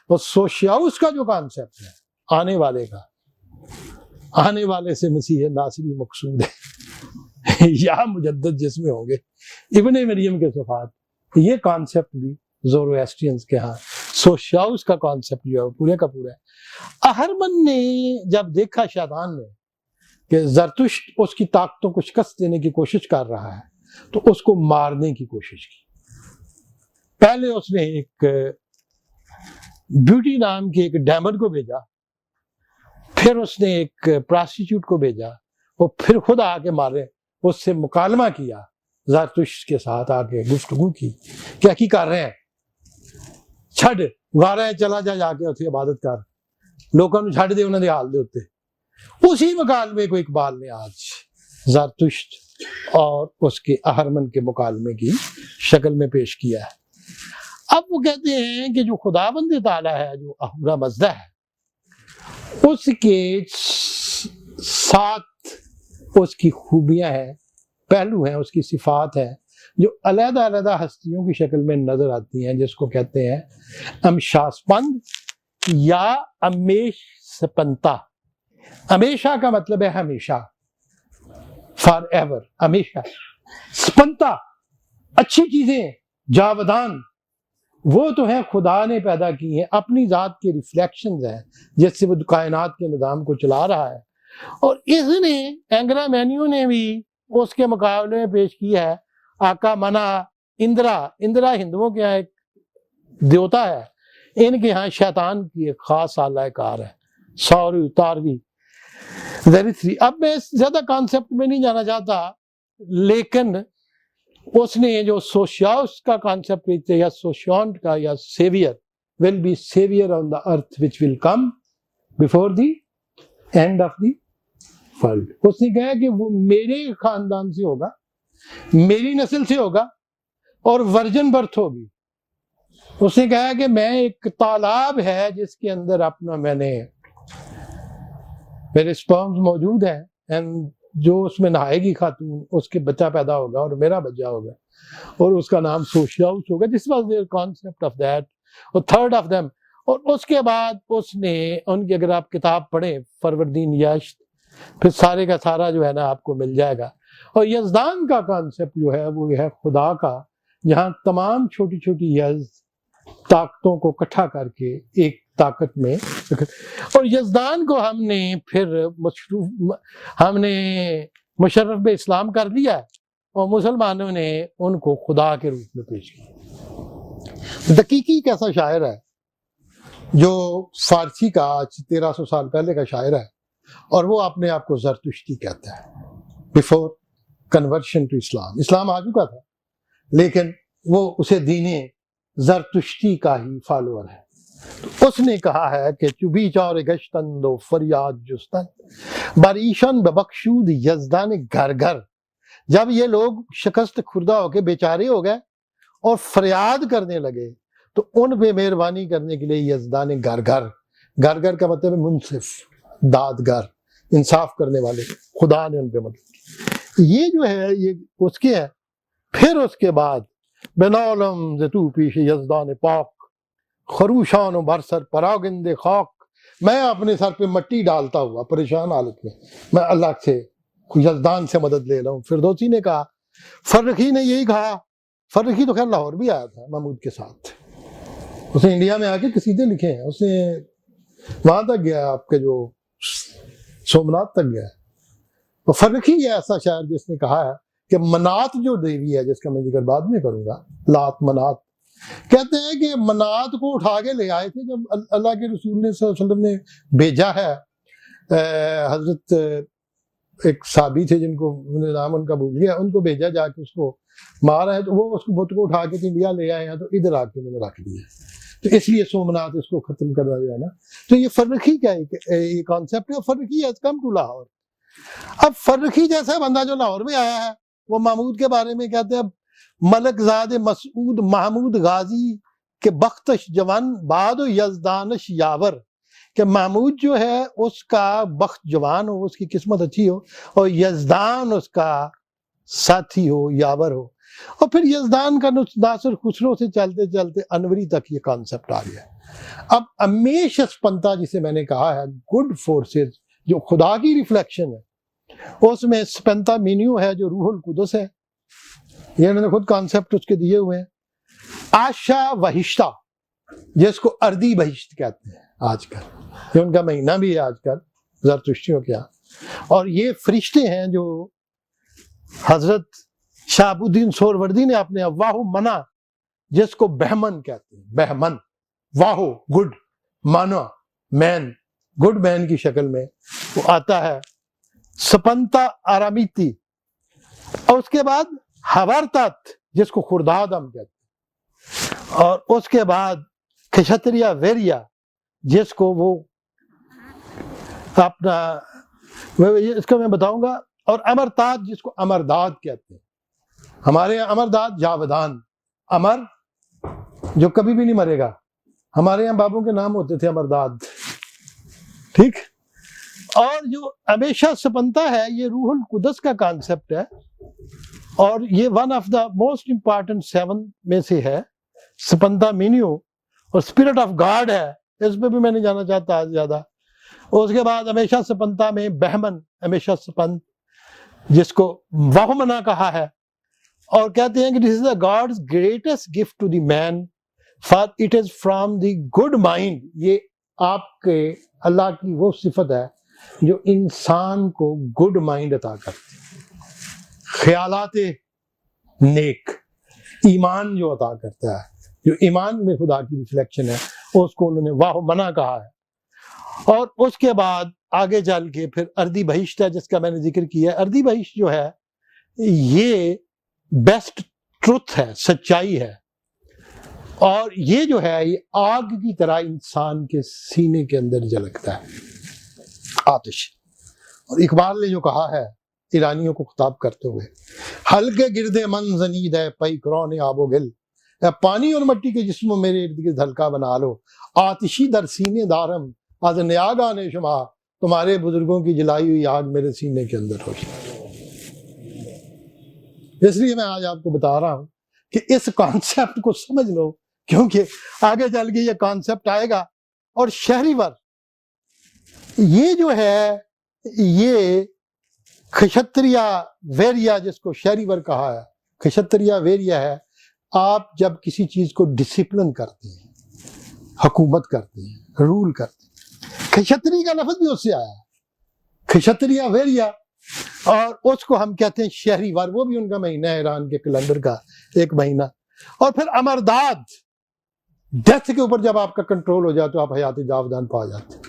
اور سوشیاؤس کا جو کانسیپٹ ہے، آنے والے کا، آنے والے سے مسیح ناصری مقصود ہے یا مجدد جس میں ہوں گے، ابن مریم کے صفات، یہ کانسیپٹ بھی زورویسٹرینز کے ہاں سوشیاؤس کا کانسیپٹ جو ہے پورے کا پورا ہے۔ اہرمن نے جب دیکھا شیطان نے کہ زرتشت اس کی طاقتوں کو شکست دینے کی کوشش کر رہا ہے، تو اس کو مارنے کی کوشش کی۔ پہلے اس نے ایک بیوٹی نام کی ایک ڈیمن کو بھیجا، پھر اس نے ایک پراسٹیٹیوٹ کو بھیجا، اور پھر خود آ کے مارے، اس سے مکالمہ کیا، زرتشت کے ساتھ آ کے گفتگو کی، کیا کی کر رہے ہیں، چھڑ غاریں چلا جا کے اتھی عبادت کر، لوگوں نے چھڑ دے، انہوں نے حال دے ہوتے۔ اسی مکالمے کو اقبال نے آج زرتشت اور اس کے اہرمن کے مکالمے کی شکل میں پیش کیا ہے۔ اب وہ کہتے ہیں کہ جو خداوند تعالیٰ ہے، جو اہورا مزدہ ہے، اس کے 7 اس کی خوبیاں ہیں، پہلو ہیں، اس کی صفات ہیں، جو علیحدہ علیحدہ ہستیوں کی شکل میں نظر آتی ہیں، جس کو کہتے ہیں امشاسپند یا امیش سپنتا۔ ہمیشہ کا مطلب ہے ہمیشہ، فار ایور، ہمیشہ۔ سپنتا اچھی چیزیں، جاودان، وہ تو ہیں خدا نے پیدا کی ہیں، اپنی ذات کے ریفلیکشنز ہیں، جس سے وہ کائنات کے نظام کو چلا رہا ہے۔ اور اس نے اینگرا مینیو نے بھی اس کے مقابلے میں پیش کیا ہے آکا منا اندرا ہندوؤں کے یہاں ایک دیوتا ہے، ان کے ہاں شیطان کی ایک خاص اعلی کار ہے، سوری تاروی زیرتھری۔ اب میں زیادہ کانسیپٹ میں نہیں جانا چاہتا، لیکن اس نے جو سوشیاؤس کا کانسیپٹ لیتے یا سوشیانٹ کا، یا severe will be savior on the earth which will come before the end of the world۔ اس نے کہا کہ وہ میرے خاندان سے ہوگا، میری نسل سے ہوگا، اور ورجن برتھ ہوگی. اس نے کہا کہ میں ایک تالاب ہے جس کے اندر اپنا میرے سپرمز موجود ہیں، اینڈ جو اس میں نہائے گی خاتون اس کے بچہ پیدا ہوگا اور میرا بچہ ہوگا اور اس کا نام سوشیاؤس ہوگا. This was there concept of that. اور تھرڈ آف دیم. اور اس کے بعد اس نے ان کی اگر آپ کتاب پڑھیں فروردین یشت، پھر سارے کا سارا جو ہے نا آپ کو مل جائے گا. اور یزدان کا کانسیپٹ جو ہے وہ ہے خدا کا، جہاں تمام چھوٹی چھوٹی طاقتوں کو اکٹھا کر کے ایک طاقت میں. اور یزدان کو ہم نے مشرف بے اسلام کر دیا اور مسلمانوں نے ان کو خدا کے روپ میں پیش کیا. دقیقی ایک ایسا شاعر ہے جو فارسی کا آج 1300 سال پہلے کا شاعر ہے، اور وہ اپنے آپ کو زرتشتی کہتا ہے بیفور کنورشن ٹو اسلام. اسلام آ چکا تھا لیکن وہ اسے دین زرتشتی کا ہی فالوور ہے. تو اس نے کہا ہے کہ چوبی چار گشتند و فریاد جستند بریشن ببخشود یزدان گھر گھر. جب یہ لوگ شکست خوردہ ہو کے بیچارے ہو گئے اور فریاد کرنے لگے تو ان پہ مہربانی کرنے کے لیے یزدان گھر گھر کا مطلب ہے منصف، دادگر، انصاف کرنے والے. خدا نے ان پہ مدد کی. یہ جو ہے یہ اس کے ہے. پھر اس کے بعد بنالم زتو پیش یزدان پاک خروشان و برسر پراگند خاک. میں اپنے سر پہ مٹی ڈالتا ہوا پریشان حالت میں اللہ سے یزدان سے مدد لے رہا ہوں. فردوسی نے کہا، فرخی نے یہی کہا. فرخی تو خیر لاہور بھی آیا تھا محمود کے ساتھ، اس نے انڈیا میں آ کے قصیدے لکھے ہیں. اس نے وہاں تک گیا آپ کے جو سومنات تک گیا. تو فرخی یہ ایسا شاعر جس نے کہا ہے کہ منات جو دیوی ہے، جس کا میں ذکر بعد میں کروں گا، لات منات، کہتے ہیں کہ منات کو اٹھا کے لے آئے تھے جب اللہ کے رسول نے صلی اللہ علیہ وسلم نے بھیجا ہے. حضرت ایک صحابی تھے جن کو نام ان کا بھول گیا، ان کو بھیجا جا کے اس کو مارا ہے، تو وہ اس کو بت کو اٹھا کے انڈیا لے آئے ہیں، تو ادھر آ کے میں نے رکھ دیا. تو اس لیے سومنات اس کو ختم کرنا جو ہے نا. تو یہ فرخی کا یہ کانسیپٹ ہے. فرخی ہیز کم ٹو لاہور. اب فرخی جیسا بندہ جو لاہور میں آیا ہے وہ محمود کے بارے میں کہتے ہیں ملک زاد مسعود محمود غازی کے بختش جوان باد و یزدانش یاور، کہ محمود جو ہے اس کا بخت جوان ہو، اس کی قسمت اچھی ہو، اور یزدان اس کا ساتھی ہو، یاور ہو. اور پھر یزدان کا ناصر خسرو سے چلتے چلتے انوری تک یہ کانسیپٹ آ گیا. اب امیش اسپنتا جسے میں نے کہا ہے گڈ فورسز جو خدا کی ریفلیکشن ہے، اس میں اسپنتا مینیو ہے جو روح القدس ہے. یہ انہوں نے خود کانسیپٹ اس کے دیے ہوئے ہیں. آشا وحشتہ جس کو اردی بہشت کہتے ہیں آج کل، یہ ان کا مہینہ بھی ہے آج کل زرتشتیوں کے یہاں. اور یہ فرشتے ہیں جو حضرت شہاب الدین سہروردی نے اپنے واہو منا، جس کو بہمن کہتے ہیں. بہمن، واہو گڈ، مانا مین، گڈ مین کی شکل میں وہ آتا ہے. سپنتا آرامیتی. اور اس کے بعد ہورتت جس کو خرداد ہم کہتے ہیں. اور اس کے بعد کھشتریا ویریا جس کو وہ اپنا اس کا میں بتاؤں گا. اور امرتات جس کو امرداد کہتے ہیں. ہمارے یہاں امرداد جاودان، امر جو کبھی بھی نہیں مرے گا. ہمارے یہاں بابوں کے نام ہوتے تھے امرداد. ٹھیک. اور جو ہمیشہ سپنتا ہے یہ روح القدس کا کانسیپٹ ہے، اور یہ one of the most important 7 میں سے ہے. سپنتا مینیو اور اسپرٹ آف گاڈ ہے، اس پہ بھی میں نہیں جانا چاہتا آج زیادہ. اور اس کے بعد ہمیشہ سپنتا میں بہمن، ہمیشہ سپنت جس کو واہمنا کہا ہے. اور کہتے ہیں کہ this is the God's greatest gift to the man for it is from the good mind. یہ آپ کے اللہ کی وہ صفت ہے جو انسان کو گڈ مائنڈ عطا کرتی ہے، خیالات نیک، ایمان جو عطا کرتا ہے، جو ایمان میں خدا کی ریفلیکشن ہے، اس کو انہوں نے واہ منا کہا ہے. اور اس کے بعد آگے چل کے پھر اردی بہشت ہے جس کا میں نے ذکر کیا ہے. اردی بہشت جو ہے یہ بیسٹ ٹروتھ ہے، سچائی ہے. اور یہ جو ہے یہ آگ کی طرح انسان کے سینے کے اندر جلکتا ہے، آتش. اور اقبال نے جو کہا ہے ایرانیوں کو خطاب کرتے ہوئے، ہلکے گرد من زنید ہے پئی کرون آب و گل، اے پانی اور مٹی کے جسم میرے ارد گرد ہلکا بنا لو، آتشی در سینے دارم از نیاگان شما، تمہارے بزرگوں کی جلائی ہوئی آگ میرے سینے کے اندر ہو جائے۔ اس لیے میں آج آپ کو بتا رہا ہوں کہ اس کانسیپٹ کو سمجھ لو، کیونکہ آگے چل کے یہ کانسیپٹ آئے گا۔ اور شہری ور یہ جو ہے، یہ کھشتریا ویریا جس کو شہری ور کہا ہے، کھشتریا ویریا ہے، آپ جب کسی چیز کو ڈسپلن کرتے ہیں، حکومت کرتے ہیں، رول کرتے ہیں، کھشتری کا لفظ بھی اس سے آیا ہے، کھشتریا ویریا، اور اس کو ہم کہتے ہیں شہری وار، وہ بھی ان کا مہینہ ہے، ایران کے کیلنڈر کا ایک مہینہ۔ اور پھر امرداد، ڈیتھ کے اوپر جب آپ کا کنٹرول ہو جائے تو آپ حیات جاودان پا جاتے ہیں۔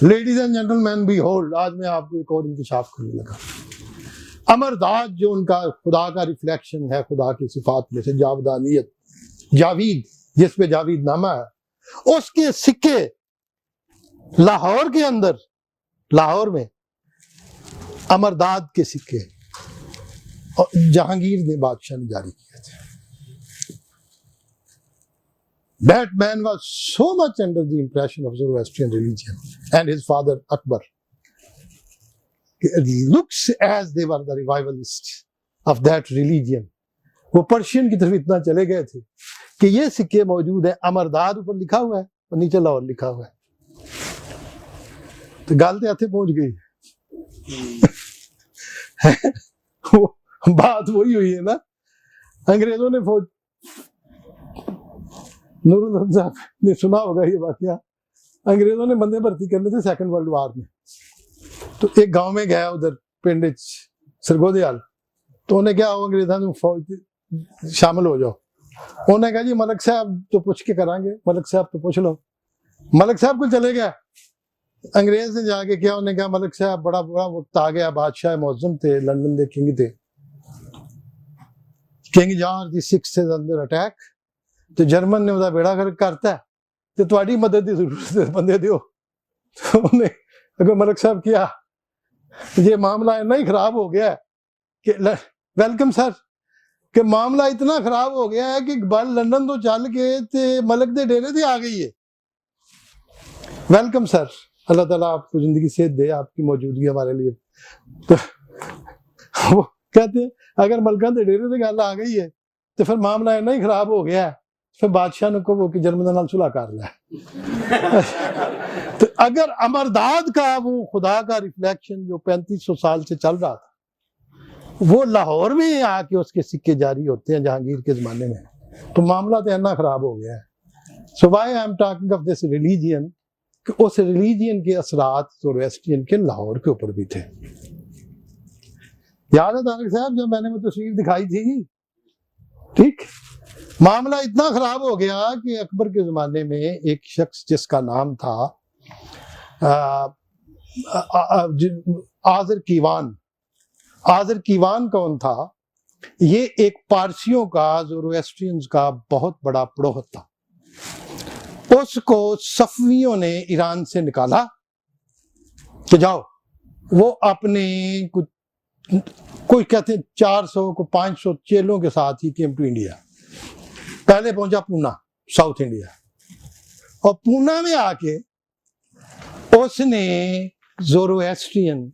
Ladies and gentlemen behold, آج میں آپ کو ایک اور انکشاف کرنے لگا۔ امرداد جو ان کا خدا کا ریفلیکشن ہے، خدا کی صفات میں سے جاودانیت، جاوید جس پہ جاوید نامہ ہے، اس کے سکے لاہور کے اندر، لاہور میں امرداد کے سکے جہانگیر نے بادشاہ نے جاری کیے تھے۔ That man was so much under the impression of Zoroastrian religion and his father Akbar. It looks as they were the revivalists of that religion. وہ پرشین کی طرف اتنا چلے گئے تھے کہ یہ سکے موجود ہیں، امرداد اوپر لکھا ہوا ہے اور نیچے لاہور لکھا ہوا ہے، تو گالتے ہاتھے پہنچ گئی۔ بات وہی ہوئی ہے نا، انگریزوں نے فوج، نور الحسن صاحب نے سنا ہوگا یہ واقعہ، انگریزوں نے بندے بھرتی کرنے تھے سیکنڈ ورلڈ وار میں، تو ایک گاؤں میں گیا ادھر پنڈ سرگودیال، تو انہیں کیا ہو، انگریزوں نے فوج شامل ہو جاؤ، انہوں نے کہا جی ملک صاحب تو پوچھ کے کریں گے، ملک صاحب تو پوچھ لو، ملک صاحب کو چلے گیا، انگریز نے جا کے کیا، انہوں نے کہا ملک صاحب بڑا برا وقت آ گیا، بادشاہ معظم تھے، لندن دے کنگ تھے، king George the six is under attack, تو جرمن نے وہ بیڑا گرک کرتا ہے، تو تہاڈی مدد کی ضرورت ہے، بندے دیو۔ تو انہیں اگر ملک صاحب کیا، یہ معاملہ اتنا ہی خراب ہو گیا ہے کہ ویلکم سر، کہ معاملہ اتنا خراب ہو گیا ہے کہ اقبال لندن تو چل کے تے ملک دے ڈیرے تے آ گئی ہے۔ ویلکم سر، اللہ تعالیٰ آپ کو زندگی صحت دے، آپ کی موجودگی ہمارے لیے۔ تو وہ کہتے ہیں اگر ملکان دے ڈیرے تے گل آ گئی ہے تو پھر معاملہ اتنا ہی خراب ہو گیا ہے، پھر بادشاہ نے کہو کہ جرمن نال صلح کر لے۔ تو اگر امرداد کا وہ خدا کا ریفلیکشن جو 3500 سال سے چل رہا تھا، وہ لاہور میں آ کے اس کے سکے جاری ہوتے ہیں جہانگیر کے زمانے میں، تو معاملہ تو اتنا خراب ہو گیا ہے۔ So why I am talking of this religion، کہ اس ریلیجین کے اثرات زوروسٹرین کے لاہور کے اوپر بھی تھے۔ یاد ہے طارق صاحب جب میں نے وہ تصویر دکھائی تھی، ٹھیک، معاملہ اتنا خراب ہو گیا کہ اکبر کے زمانے میں ایک شخص جس کا نام تھا آذر کیوان، آذر کیوان کون تھا؟ یہ ایک پارسیوں کا، زوروسٹرینز کا بہت بڑا پڑوہت تھا۔ اس کو صفویوں نے ایران سے نکالا کہ جاؤ، وہ اپنے کوئی کہتے ہیں 400 کو 500 چیلوں کے ساتھ ہی کیم ٹو انڈیا، پہلے پہنچا پونا، ساؤتھ انڈیا، اور پونا میں آ کے اس نے زوروسٹرین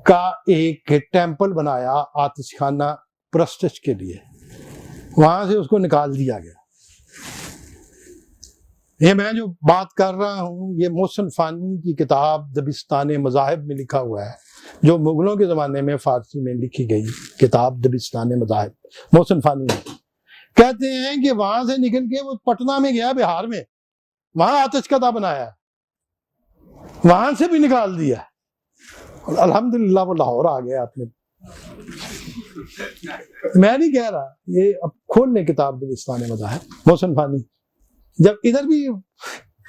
کا ایک ٹیمپل بنایا آتش خانہ پرستش کے لیے، وہاں سے اس کو نکال دیا گیا۔ یہ میں جو بات کر رہا ہوں یہ محسن فانی کی کتاب دبستان مذاہب میں لکھا ہوا ہے، جو مغلوں کے زمانے میں فارسی میں لکھی گئی کتاب دبستان مذاہب، محسن فانی میں کہتے ہیں کہ وہاں سے نکل کے وہ پٹنہ میں گیا، بہار میں، وہاں آتش کدہ بنایا، وہاں سے بھی نکال دیا، الحمدللہ وہ لاہور آ گیا اپنے۔ میں نہیں کہہ رہا، یہ اب کھول لیں کتاب دبستان مذاہب، محسن فانی، جب ادھر بھی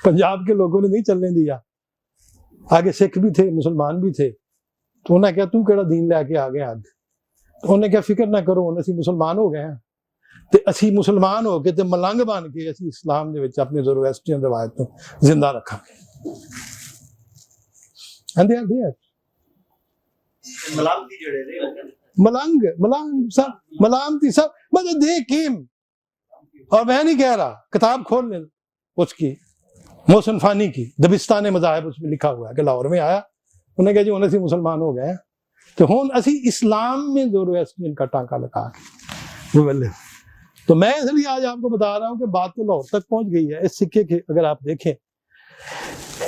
پنجاب کے لوگوں نے نہیں چلنے دیا، آگے سکھ بھی تھے، مسلمان بھی تھے، تو انہوں نے کہا تو کیڑا دین لے کے آگے آگے، تو انہوں نے کہا فکر نہ کرو، اسی مسلمان ہو گئے ہیں، تے اسی مسلمان ہو کے تے ملنگ بن کے اسی اسلام دے وچ اپنی زوروسٹرین روایت کو زندہ رکھا گے۔ And they are there. ملنگ جڑے نے ملانگ سب ملامتی سب مطلب دے کیم. اور میں نہیں کہہ رہا, کتاب کھول لیں اس کی محسن فانی کی, دبستان مذاہب, اس میں لکھا ہوا ہے کہ لاہور میں آیا, انہوں نے کہا جی انہیں سے مسلمان ہو گئے تو ہون اسی اسلام میں زورویسٹرین کا ٹانکا لگا کے. تو میں اس لیے آج آپ کو بتا رہا ہوں کہ بات تو لاہور تک پہنچ گئی ہے اس سکے کے, اگر آپ دیکھیں.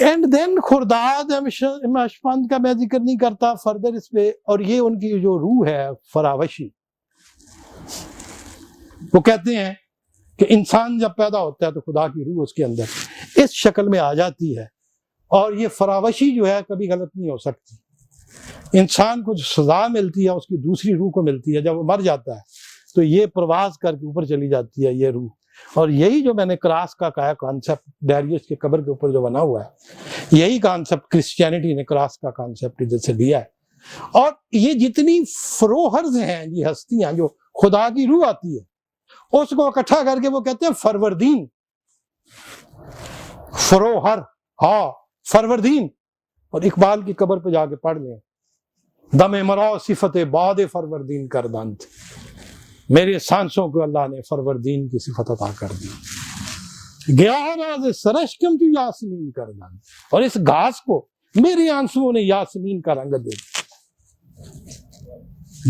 اینڈ دین خرداد اشپند کا میں ذکر نہیں کرتا فردر اس پہ, اور یہ ان کی جو روح ہے فراوشی, وہ کہتے ہیں کہ انسان جب پیدا ہوتا ہے تو خدا کی روح اس کے اندر اس شکل میں آ جاتی ہے, اور یہ فراوشی جو ہے کبھی غلط نہیں ہو سکتی. انسان کو جو سزا ملتی ہے اس کی دوسری روح کو ملتی ہے, جب وہ مر جاتا ہے تو یہ پرواز کر کے اوپر چلی جاتی ہے یہ روح. اور یہی جو میں نے کراس کا کہا کانسیپٹ ڈیریوس کے قبر کے اوپر جو بنا ہوا ہے, یہی کانسیپٹ کرسچینٹی نے کراس کا کانسیپٹ ادھر سے لیا ہے. اور یہ جتنی فروہرز ہیں یہ ہستیاں جو خدا کی روح آتی ہے اس کو اکٹھا کر کے وہ کہتے ہیں فروردین, فروہر, ہاں فروردین. اور اقبال کی قبر پہ جا کے پڑھ لیں, دم مرا صفت باد فروردین کردند, میرے سانسوں کو اللہ نے فروردین کی صفت عطا کر دی. گیا راز سرشکم تو یاسمین کردند, اور اس گھاس کو میرے آنسوؤں نے یاسمین کا رنگ دے دیا.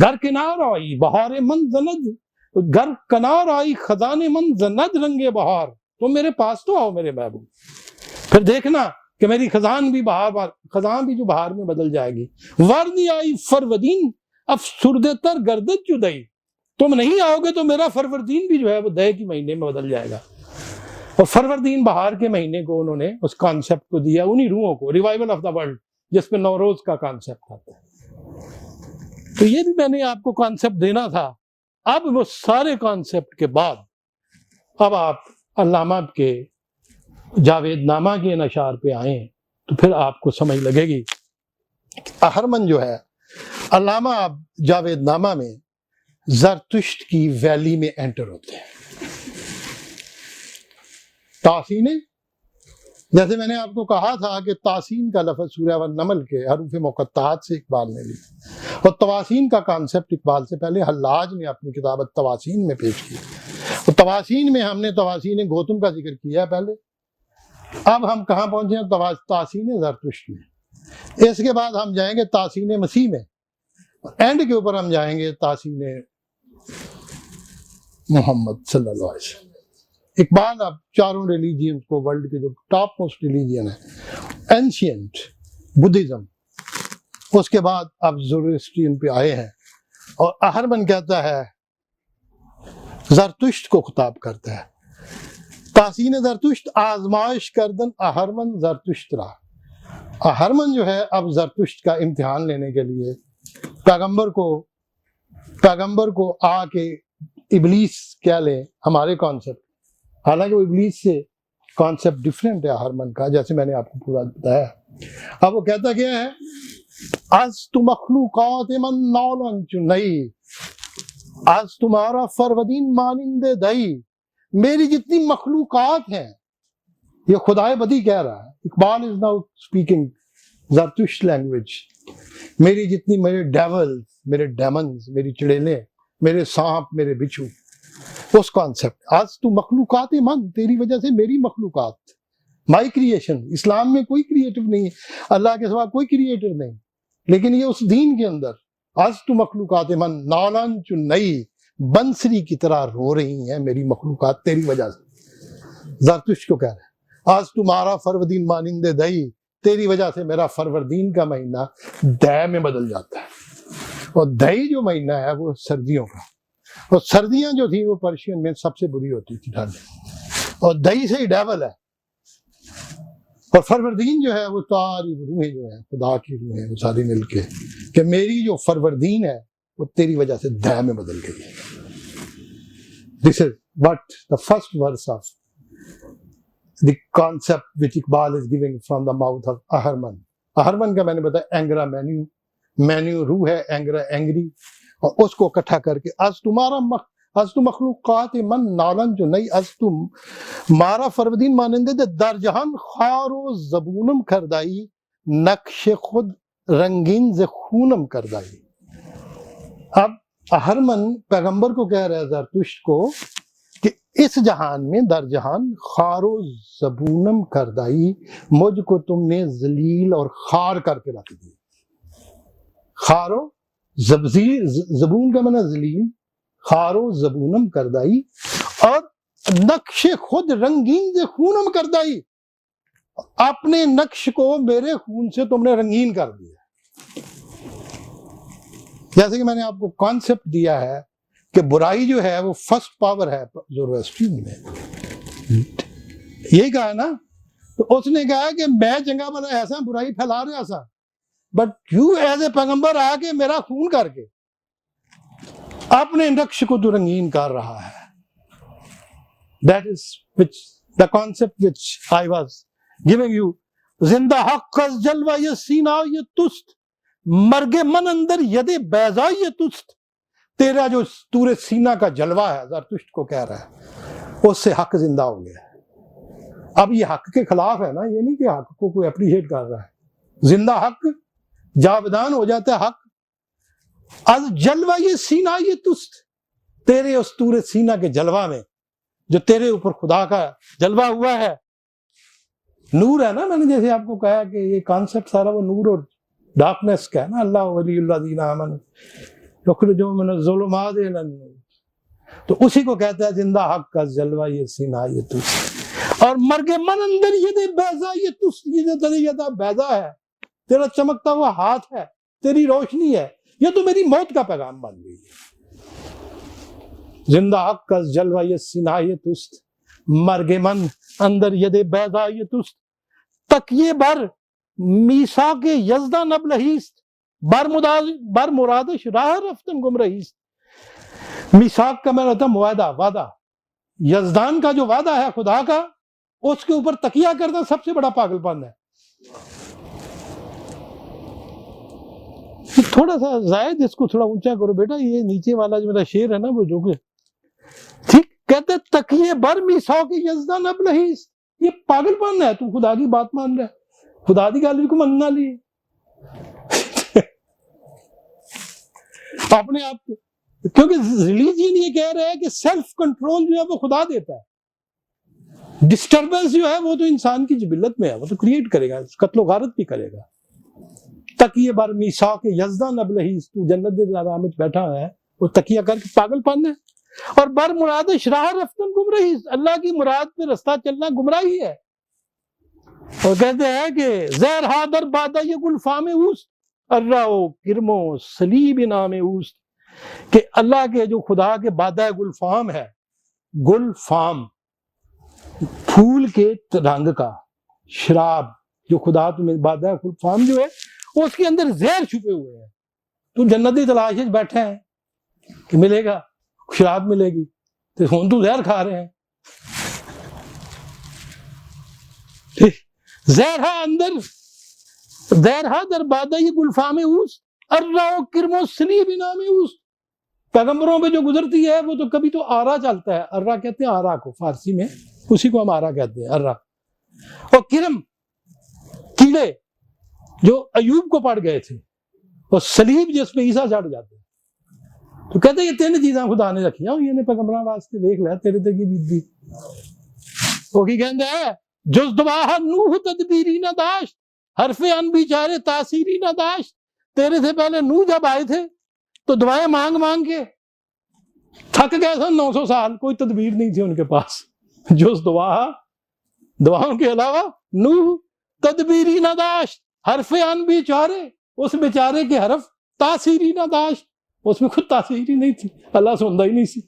گھر کنار آئی بہار من زند, گھر کنار آئی خزان من زند رنگ بہار, تو میرے پاس تو آؤ میرے محبوب, پھر دیکھنا کہ میری خزان بھی جو بہار میں بدل جائے گی. ورنی آئی فروردین افسردہ تر گردد جدئی, تم نہیں آؤ گے تو میرا فروردین بھی جو ہے وہ دے کی مہینے میں بدل جائے گا. اور فروردین بہار کے مہینے کو انہوں نے اس کانسیپٹ کو دیا انہی روحوں کو, ریوائول آف دا ورلڈ, جس پہ نوروز کا کانسیپٹ آتا ہے. تو یہ بھی میں نے آپ کو کانسیپٹ دینا تھا. اب وہ سارے کانسیپٹ کے بعد اب آپ علامہ کے جاوید نامہ کے نشار پہ آئیں تو پھر آپ کو سمجھ لگے گی. اہرمن جو ہے علامہ جاوید نامہ میں زرتشت کی ویلی میں انٹر ہوتے ہیں. تاسین, جیسے میں نے آپ کو کہا تھا کہ تاسین کا لفظ سورہ والنمل کے حروف مقطعات سے اقبال نے لیا, اور تواسین کا کانسیپٹ اقبال سے پہلے حلاج نے اپنی کتاب تواسین میں پیش کیا. اور تواسین میں ہم نے تواسین گوتم کا ذکر کیا ہے پہلے. اب ہم کہاں پہنچے ہیں؟ تاسین زرتشت میں. اس کے بعد ہم جائیں گے تاسین مسیح میں, اینڈ کے اوپر ہم جائیں گے تاسین محمد صلی اللہ علیہ وسلم. اقبال اب چاروں ریلیجینز کو, ورلڈ کے جو ٹاپ موسٹ ریلیجین ہے, اینشینٹ بدھزم, اس کے بعد اب زوروسٹرین پہ آئے ہیں. اور اہرمن کہتا ہے, زرتشت کو خطاب کرتا ہے, تاسین زرتشت آزمائش کردن اہرمن زرتشت را. اہرمن جو ہے اب زرتشت کا امتحان لینے کے لیے پیغمبر کو آ کے ابلیس کیا لے ہمارے کانسیپٹ, حالانکہ وہ ابلیس سے کانسیپٹ ڈیفرنٹ ہے اہرمن کا, جیسے میں نے آپ کو پورا بتایا. اب وہ کہتا کیا ہے, از تو مخلوقات من نالن چنئی, از تمہارا فروردین مانند دئی. میری جتنی مخلوقات ہیں, یہ خدائے بدی کہہ رہا ہے. اقبال از ناؤ اسپیکنگ زرتشت لینگویج. میری جتنی, میرے ڈیولز, میرے ڈیمنز, میری چڑیلیں, میرے سانپ, میرے بچھو, اس کانسیپٹ. آج تو مخلوقات من, تیری وجہ سے میری مخلوقات, مائی کریشن. اسلام میں کوئی کریٹو نہیں ہے, اللہ کے سوا کوئی کریٹر نہیں, لیکن یہ اس دین کے اندر آج تو مخلوقات من نالن چنئی, بنسری کی طرح رو رہی ہیں میری مخلوقات تیری وجہ سے. زرتشت کو کہہ رہے ہیں, آج تمہارا فروردین مانند دئی, تیری وجہ سے میرا فروردین کا مہینہ دے میں بدل جاتا ہے. اور دئی جو مہینہ ہے وہ سردیوں کا, اور سردیاں جو تھیں وہ پرشین میں سب سے بری ہوتی تھی ٹھنڈ, اور دئی سے ہی ڈیول ہے. اور فروردین جو ہے وہ ساری روحیں جو ہیں خدا کی روحیں وہ ساری مل کے کہ میری جو فروردین ہے وہ تیری وجہ سے دے میں بدل گئی ہے. This is what the first verse of the concept which Iqbal is giving from the mouth of Aharman. Aharman کا میں نے بتایا اینگرا مینیو, مینیو روح ہے, اینگرا اینگری, اور اس کو اکٹھا کر کے از تو مخلوقات من نالن جو نہیں, از تم مارا فروردین مانندے دے در جہان خار و زبونم کردائی, نقش خود رنگین ز خونم کردائی. اب اہرمن پیغمبر کو کہہ رہا ہے زرتشت کو کہ اس جہان میں در جہان خار و زبونم کردائی، مجھ کو تم نے ذلیل اور خار کر کے رکھ دی. خار و زبون کا معنی ذلیل، خار و زبونم کردائی، اور نقش خود رنگین سے خونم کردائی، اپنے نقش کو میرے خون سے تم نے رنگین کر دیا. جیسے کہ میں نے آپ کو کانسیپٹ دیا ہے کہ برائی جو ہے وہ فرسٹ پاور ہے زوروسٹری میں، یہی کہا نا. تو اس نے کہا کہ میں چنگا بنا ایسا برائی پھیلا رہا سا، بٹ یو ایز اے پیغمبر آ کے میرا خون کر کے اپنے نقش کو تو رنگین کر رہا ہے. That is the concept which I was giving you. زندہ حق از جلوہ یہ سینہ یہ تست، مرگ من اندر ید بیضا یہ تست. تیرا جو تور سینہ کا جلوہ ہے، زرتشت کو کہہ رہا ہے، اس سے حق زندہ ہو گیا. اب یہ حق کے خلاف ہے نا، یہ نہیں کہ حق کو کوئی اپریشیٹ کر رہا ہے. زندہ حق جاودان ہو جاتا ہے. حق از جلوہ یہ سینہ یہ تست، تیرے اس تور سینہ کے جلوہ میں جو تیرے اوپر خدا کا جلوہ ہوا ہے. نور ہے نا، میں نے جیسے آپ کو کہا کہ یہ کانسیپٹ سارا وہ نور اور ڈارکنیس کا ہے نا. اللہ ولی الذین آمنوا یخرجون من الظلمات الی النور، تو اسی کو کہتا ہے زندہ حق کا جلوہ یہ سینہ یہ تست. اور مرگ من اندر ید بیضا یہ تست، یہ جو تیری ید بیضا ہے، تیرا چمکتا ہوا ہاتھ ہے، تیری روشنی ہے، یہ تو میری موت کا پیغام بن گئی ہے. زندہ حق کا جلوہ یہ سینہ یہ تست، مرگ من اندر ید بیضا یہ تست. تکیے بر میثاق یزداں نب لہیست، بر مرادش راہ رفتن گم رہیست. میثاق کا معنی ہوتا ہے معاہدہ، وعدہ. یزدان کا جو وعدہ ہے خدا کا، اس کے اوپر تکیہ کرنا سب سے بڑا پاگل پن ہے. تھوڑا سا زائد اس کو تھوڑا اونچا کرو بیٹا، یہ نیچے والا جو میرا شعر ہے نا وہ جو ٹھیک کہتے تکیے بر میثاق یزداں نب لہیست. یہ پاگل پن ہے. تو خدا کی بات مان رہا ہے، خدا کی گل کو مننا لی اپنے آپ کو. کیونکہ ریلیجن یہ کہہ رہا ہے کہ سیلف کنٹرول جو ہے وہ خدا دیتا ہے. ڈسٹربنس جو ہے وہ تو انسان کی جبلت میں ہے، وہ تو کریٹ کرے گا، قتل و غارت بھی کرے گا. تکیے بر میثاق یزداں نب لہیست، تو جنت کے راہ میں بیٹھا ہے، وہ تکیہ کر کے پاگل پن ہے. اور بر مرادش راہ رفتن گم رہیست، اللہ کی مراد پہ رستہ چلنا گمراہی ہے. اور کہتے ہیں کہ زہر ہادر بادہ یہ گلفام اوست، الراؤ کرمو صلیب نام اوست، کہ اللہ کے جو خدا کے بادہ گلفام ہے، گلفام پھول کے رنگ کا شراب، جو خدا تمہیں بادہ گلفام جو ہے اس کے اندر زہر چھپے ہوئے ہیں. تو جنتی تلاش بیٹھے ہیں کہ ملے گا، شراب ملے گی، تو ہوں تو زہر کھا رہے ہیں. زہرہ اندر زہرہ در بادہ یہ گلفام اوست، الراؤ کرمو صلیب نام اوست. پیغمبروں پہ جو گزرتی ہے وہ تو کبھی تو آرا چلتا ہے. ارا کہتے ہیں آرا کو فارسی میں، اسی کو ہم آرا کہتے ہیں، ارا. اور کرم کیڑے جو ایوب کو پڑ گئے تھے، اور صلیب جس پہ عیسیٰ چڑھ جاتے ہیں. تو کہتے ہیں یہ تین چیزاں خدا نے رکھی ہیں، یہ پیغمبراں واسطے دیکھ لے تیرے تے کی بیتی. وہ کی کہندے ہے جز دعا نوح تدبیری نہ داشت، حرف ان بیچارے تاثیری نہ داشت. تیرے سے پہلے نوح جب آئے تھے تو دعائیں مانگ مانگ کے تھک گئے تھے. 900 سال کوئی تدبیر نہیں تھی ان کے پاس. جز دعاؤں کے علاوہ نوح تدبیری نہ داشت، حرف ان بیچارے، اس بیچارے کے حرف تاثیری نہ داشت، اس میں خود تاثیر ہی نہیں تھی، اللہ سنتا ہی نہیں سی.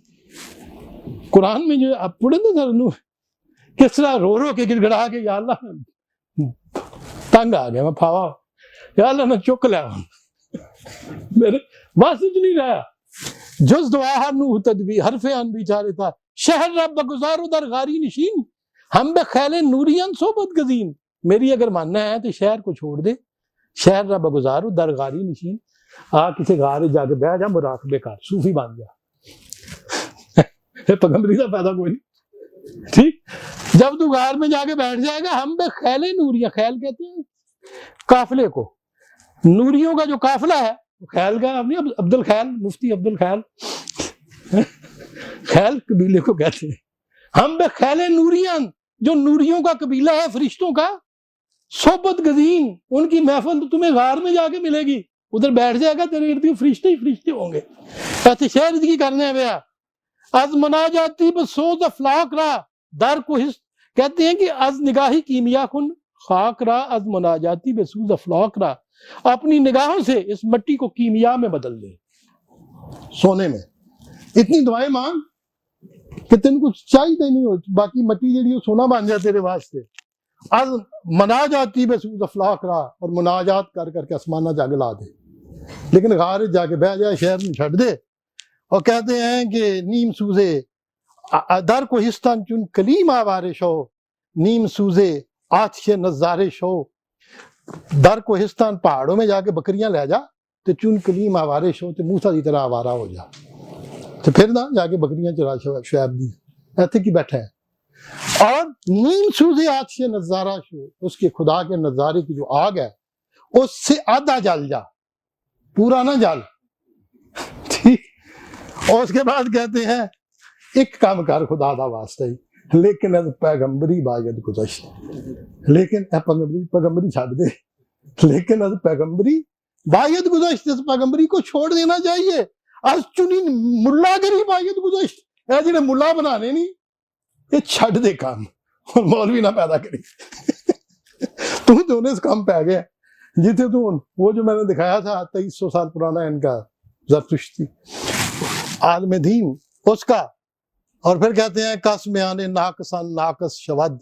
قرآن میں جو آپ پڑھیں نا سر نوح کس طرح رو رو کے گڑ گڑا کے، یا اللہ تنگ آ گیا، میں پھاوا، یا اللہ نے چک لیا میرے بس نہیں رہا. جز دعا نوح تدبیر حرف ان بیچارے تھا. شہر رب گزارو در غاری نشین، ہم بے خیل نوریان صحبت گزین. میری اگر ماننا ہے تو شہر کو چھوڑ دے، شہر رب گزارو در غاری نشین، آ کسی غار جا کے بیٹھ جا، مراقبے کر، صوفی بن جا. پیغمبری کا پیدا کوئی نہیں. ٹھیک، جب تو غار میں جا کے بیٹھ جائے گا، ہم بے خیل نوریاں، خیل کہتے ہیں قافلے کو، نوریوں کا جو قافلہ ہے خیل کا اپنی عبد الخیل، مفتی عبد الخیل، خیل قبیلے کو کہتے ہیں. ہم بے خیل نوریان، جو نوریوں کا قبیلہ ہے فرشتوں کا، صحبت گزین، ان کی محفل تو تمہیں غار میں جا کے ملے گی، ادھر بیٹھ جائے گا تیرے ارد گرد فرشتے ہی فرشتے ہوں گے. ایسے شہر کی کرنے پیا از مناجاتی بسوز افلاق را در کو کہتے ہیں کہ از نگاہی کیمیا کن خاک را از مناجاتی بسوز افلاق را، اپنی نگاہوں سے اس مٹی کو کیمیا میں بدل دے، سونے میں. اتنی دعائیں مانگ کہ تین کچھ چاہیے نہیں ہو، باقی مٹی جڑی وہ سونا بن جائے تیرے واسطے. از مناجاتی بسوز افلاق را، اور مناجات کر کر کے آسمانہ جا کے لا دے. لیکن غار جا کے بہ جائے، شہر میں چھڑ دے. اور کہتے ہیں کہ نیم سوزے در کو ہستان چون کلیم آوارے شو، نیم سوزے آتش نظارے شو. در کو ہستان پہاڑوں میں جا کے بکریاں لے جا تو چون کلیم آوارے شو، تو موسیٰ کی طرح آوارہ ہو جا. تو پھر نہ جا کے بکریاں چرا شعیب دی ایتھے کی بیٹھا ہے. اور نیم سوزے آتش نظارہ شو، اس کے خدا کے نظارے کی جو آگ ہے اس سے آدھا جل جا، پورا نہ جل. ٹھیک. اور اس کے بعد کہتے ہیں ایک کام کر خدا دا واسطہ ہی، لیکن از پیغمبری باید گزشت، لیکن پیغمبری چھاڑ دے، لیکن از پیغمبری باید گزشت، اس پیغمبری کو چھوڑ دینا چاہیے. از چنین ملا گری باید گزشت، اے جنہیں ملا بنانے نہیں، یہ چھڑ دے کام، اور مولوی نہ پیدا کری. تو دونوں اس کام پہ آ گیا جیتے تو وہ جو میں نے دکھایا تھا 2300 سال پرانا ان کا زرتشتی عالم دین اس کا. اور پھر کہتے ہیں کس میانے ناقصان ناقص شود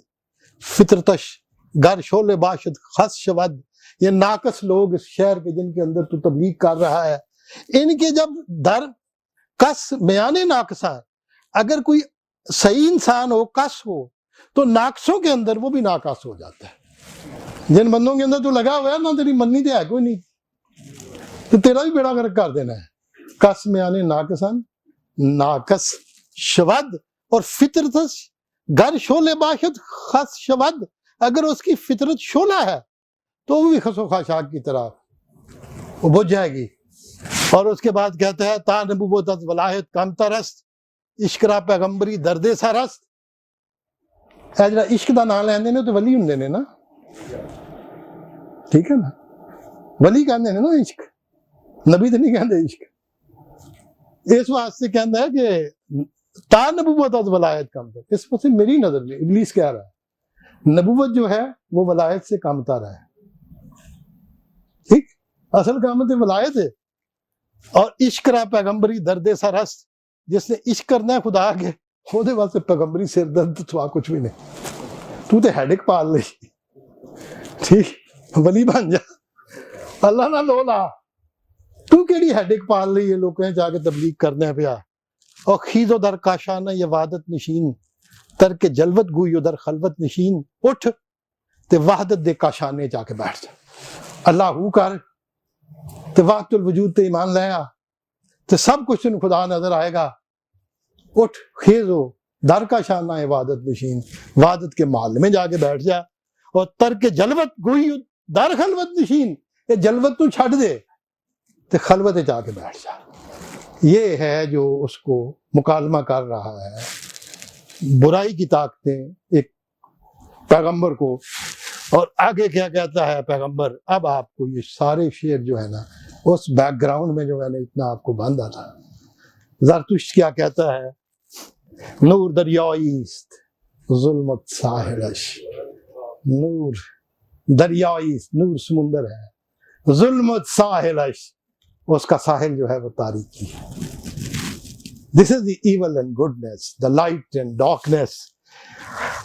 فطرتش گر شعلے باشد خس شود. یہ ناقص لوگ اس شہر کے جن کے اندر تو تبلیغ کر رہا ہے، ان کے جب در کس میانے ناقصان، اگر کوئی صحیح انسان ہو، کس ہو، تو ناقصوں کے اندر وہ بھی ناقص ہو جاتا ہے. جن بندوں کے اندر تو لگا ہوا ہے نا، تیری منی تو ہے کوئی نہیں، تو تیرا بھی بیڑا گرک کر دینا ہے. کس میانے ناقصان ناقص شود، اور فطرت گر شعلے باشد خس شود، اگر اس کی فطرت شعلہ ہے تو وہ بھی خس و خاشاک کی طرح وہ بجھ جائے گی. اور اس کے بعد کہتا ہے تا نبوت از ولایت کم ترست، عشق را پیغمبری دردے سرست. اے جڑا عشق دا نام لیندے نے تو ولی ہوندے نے نا، ٹھیک ہے نا، ولی کہندے نے نا عشق، نبی تو نہیں کہندے عشق. اس واسطے کہندا ہے کہ تا نبوت از ولایت کم تر. اس واسطے میری نظر میں ابلیس کہہ رہا ہے نبوت جو ہے وہ ولایت سے کم تر ہے. ٹھیک، اصل قامت ولایت ہے. اور عشق را پیغمبری درد سرست، جس نے عشق کرنا ہے خدا کے، وہ دے واسطے پیغمبری سر درد تو کچھ بھی نہیں. تو تے ہیڈک پال لے، ٹھیک، ولی بن جا، اللہ نہ لولا. تو کیڑی ہیڈک پال لی ہے لوگوں جا کے تبلیغ کرنے پیا. اور خیزو در کاشانہ یہ وحدت نشین، ترک جلوت گوئی در خلوت نشین. اٹھ تے وحدت دے کاشانے جا کے بیٹھ جا، اللہ ہو کر تے وحدت الوجود تے ایمان لیا تے سب کچھ تن خدا نظر آئے گا. اٹھ خیزو در کاشانہ یہ وحدت نشین، وحدت کے محل میں جا کے بیٹھ جا. اور ترک جلوت گوئی در خلوت نشین، یہ جلوت تو چھڑ دے تے خلوت جا کے بیٹھ جا. یہ ہے جو اس کو مکالمہ کر رہا ہے برائی کی طاقتیں ایک پیغمبر کو. اور آگے کیا کہتا ہے پیغمبر؟ اب آپ کو یہ سارے شعر جو ہے نا اس بیک گراؤنڈ میں جو میں نے اتنا آپ کو باندھا تھا. زرتشت کیا کہتا ہے؟ نور دریائیست ظلمت ساحلش، نور دریائیست، نور سمندر ہے، ظلمت ساحلش، اس کا ساحل جو ہے وہ تاریکی ہے. This is the evil and goodness, the light and darkness.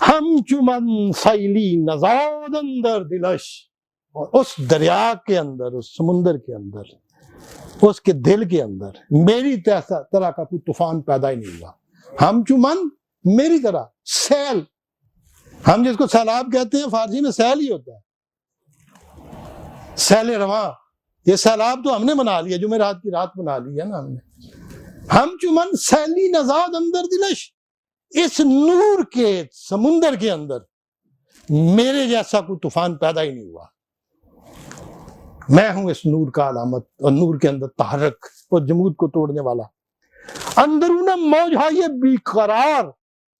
ہم چمن سیلی نزاد اندر دلش، اور اس دریا کے اندر، اس سمندر کے اندر، اس کے دل کے اندر میری طرح کا کوئی طوفان پیدا ہی نہیں ہوا. ہم چمن میری طرح، سیل، ہم جس کو سیلاب کہتے ہیں فارسی میں سیل ہی ہوتا ہے، سیل رواں. یہ سیلاب تو ہم نے بنا لیا، جمعرات کی رات بنا لی ہے نا ہم نے. ہم چمن سیلی نزاد اندر دلش، اس نور کے سمندر کے اندر میرے جیسا کوئی طوفان پیدا ہی نہیں ہوا. میں ہوں اس نور کا علامت اور نور کے اندر تحرک اور جمود کو توڑنے والا. اندرونم موج ہے بے قرار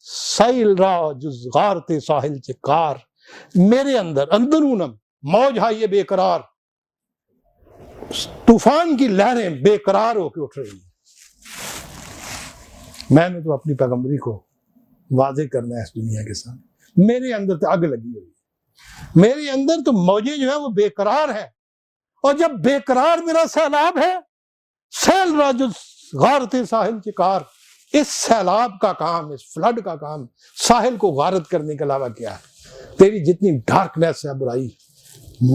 سیل را جز غارت ساحل چکار. میرے اندر اندرونم موج ہے یہ بے قرار، طوفان کی لہریں بے قرار ہو کے اٹھ رہی ہیں. میں نے تو اپنی پیغمبری کو واضح کرنا ہے اس دنیا کے سامنے. میرے اندر تو اگ لگی ہوئی ہے، میرے اندر تو موجیں جو ہیں وہ بے قرار ہیں. اور جب بے قرار میرا سیلاب ہے، سیل راج غارت ساحل چکار، اس سیلاب کا کام، اس فلڈ کا کام ساحل کو غارت کرنے کے علاوہ کیا ہے؟ تیری جتنی ڈارکنیس ہے برائی،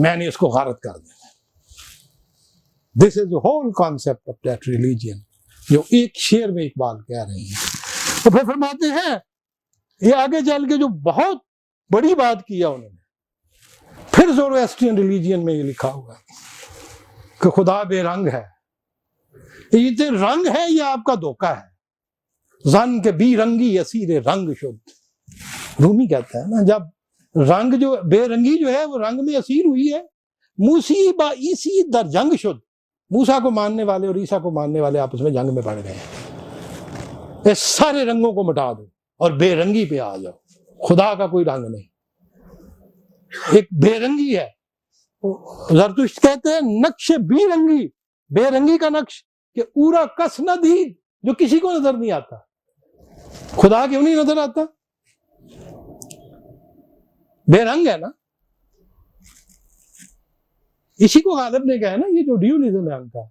میں نے اس کو غارت کر دیا. دس از the whole concept of that religion، جو ایک شعر میں اقبال کہہ رہے ہیں. تو پھر فرماتے ہیں یہ آگے چل کے جو بہت بڑی بات کیا انہوں نے، پھر زورواسٹرین ریلیجین میں یہ لکھا ہوا ہے کہ خدا بے رنگ ہے. یہ رنگ ہے، یہ آپ کا دھوکہ ہے. زن کے بی رنگی اسیر رنگ شد. رومی کہتا ہے نا، جب رنگ جو بے رنگی جو ہے وہ رنگ میں اسیر ہوئی ہے. موسی با عیسی در جنگ شد. موسیٰ کو ماننے والے اور عیسیٰ کو ماننے والے آپس میں جنگ میں پڑ گئے ہیں. اس سارے رنگوں کو مٹا دو اور بے رنگی پہ آ جاؤ. خدا کا کوئی رنگ نہیں، ایک بے رنگی ہے. زرتشت کہتے ہیں نقش بی رنگی، بے رنگی کا نقش کہ اورا کس نہ دید، جو کسی کو نظر نہیں آتا. خدا کیوں نہیں نظر آتا؟ بے رنگ ہے نا. اسی کو غالب نے کہا نا، یہ جو ڈیولزم ہے ان کا،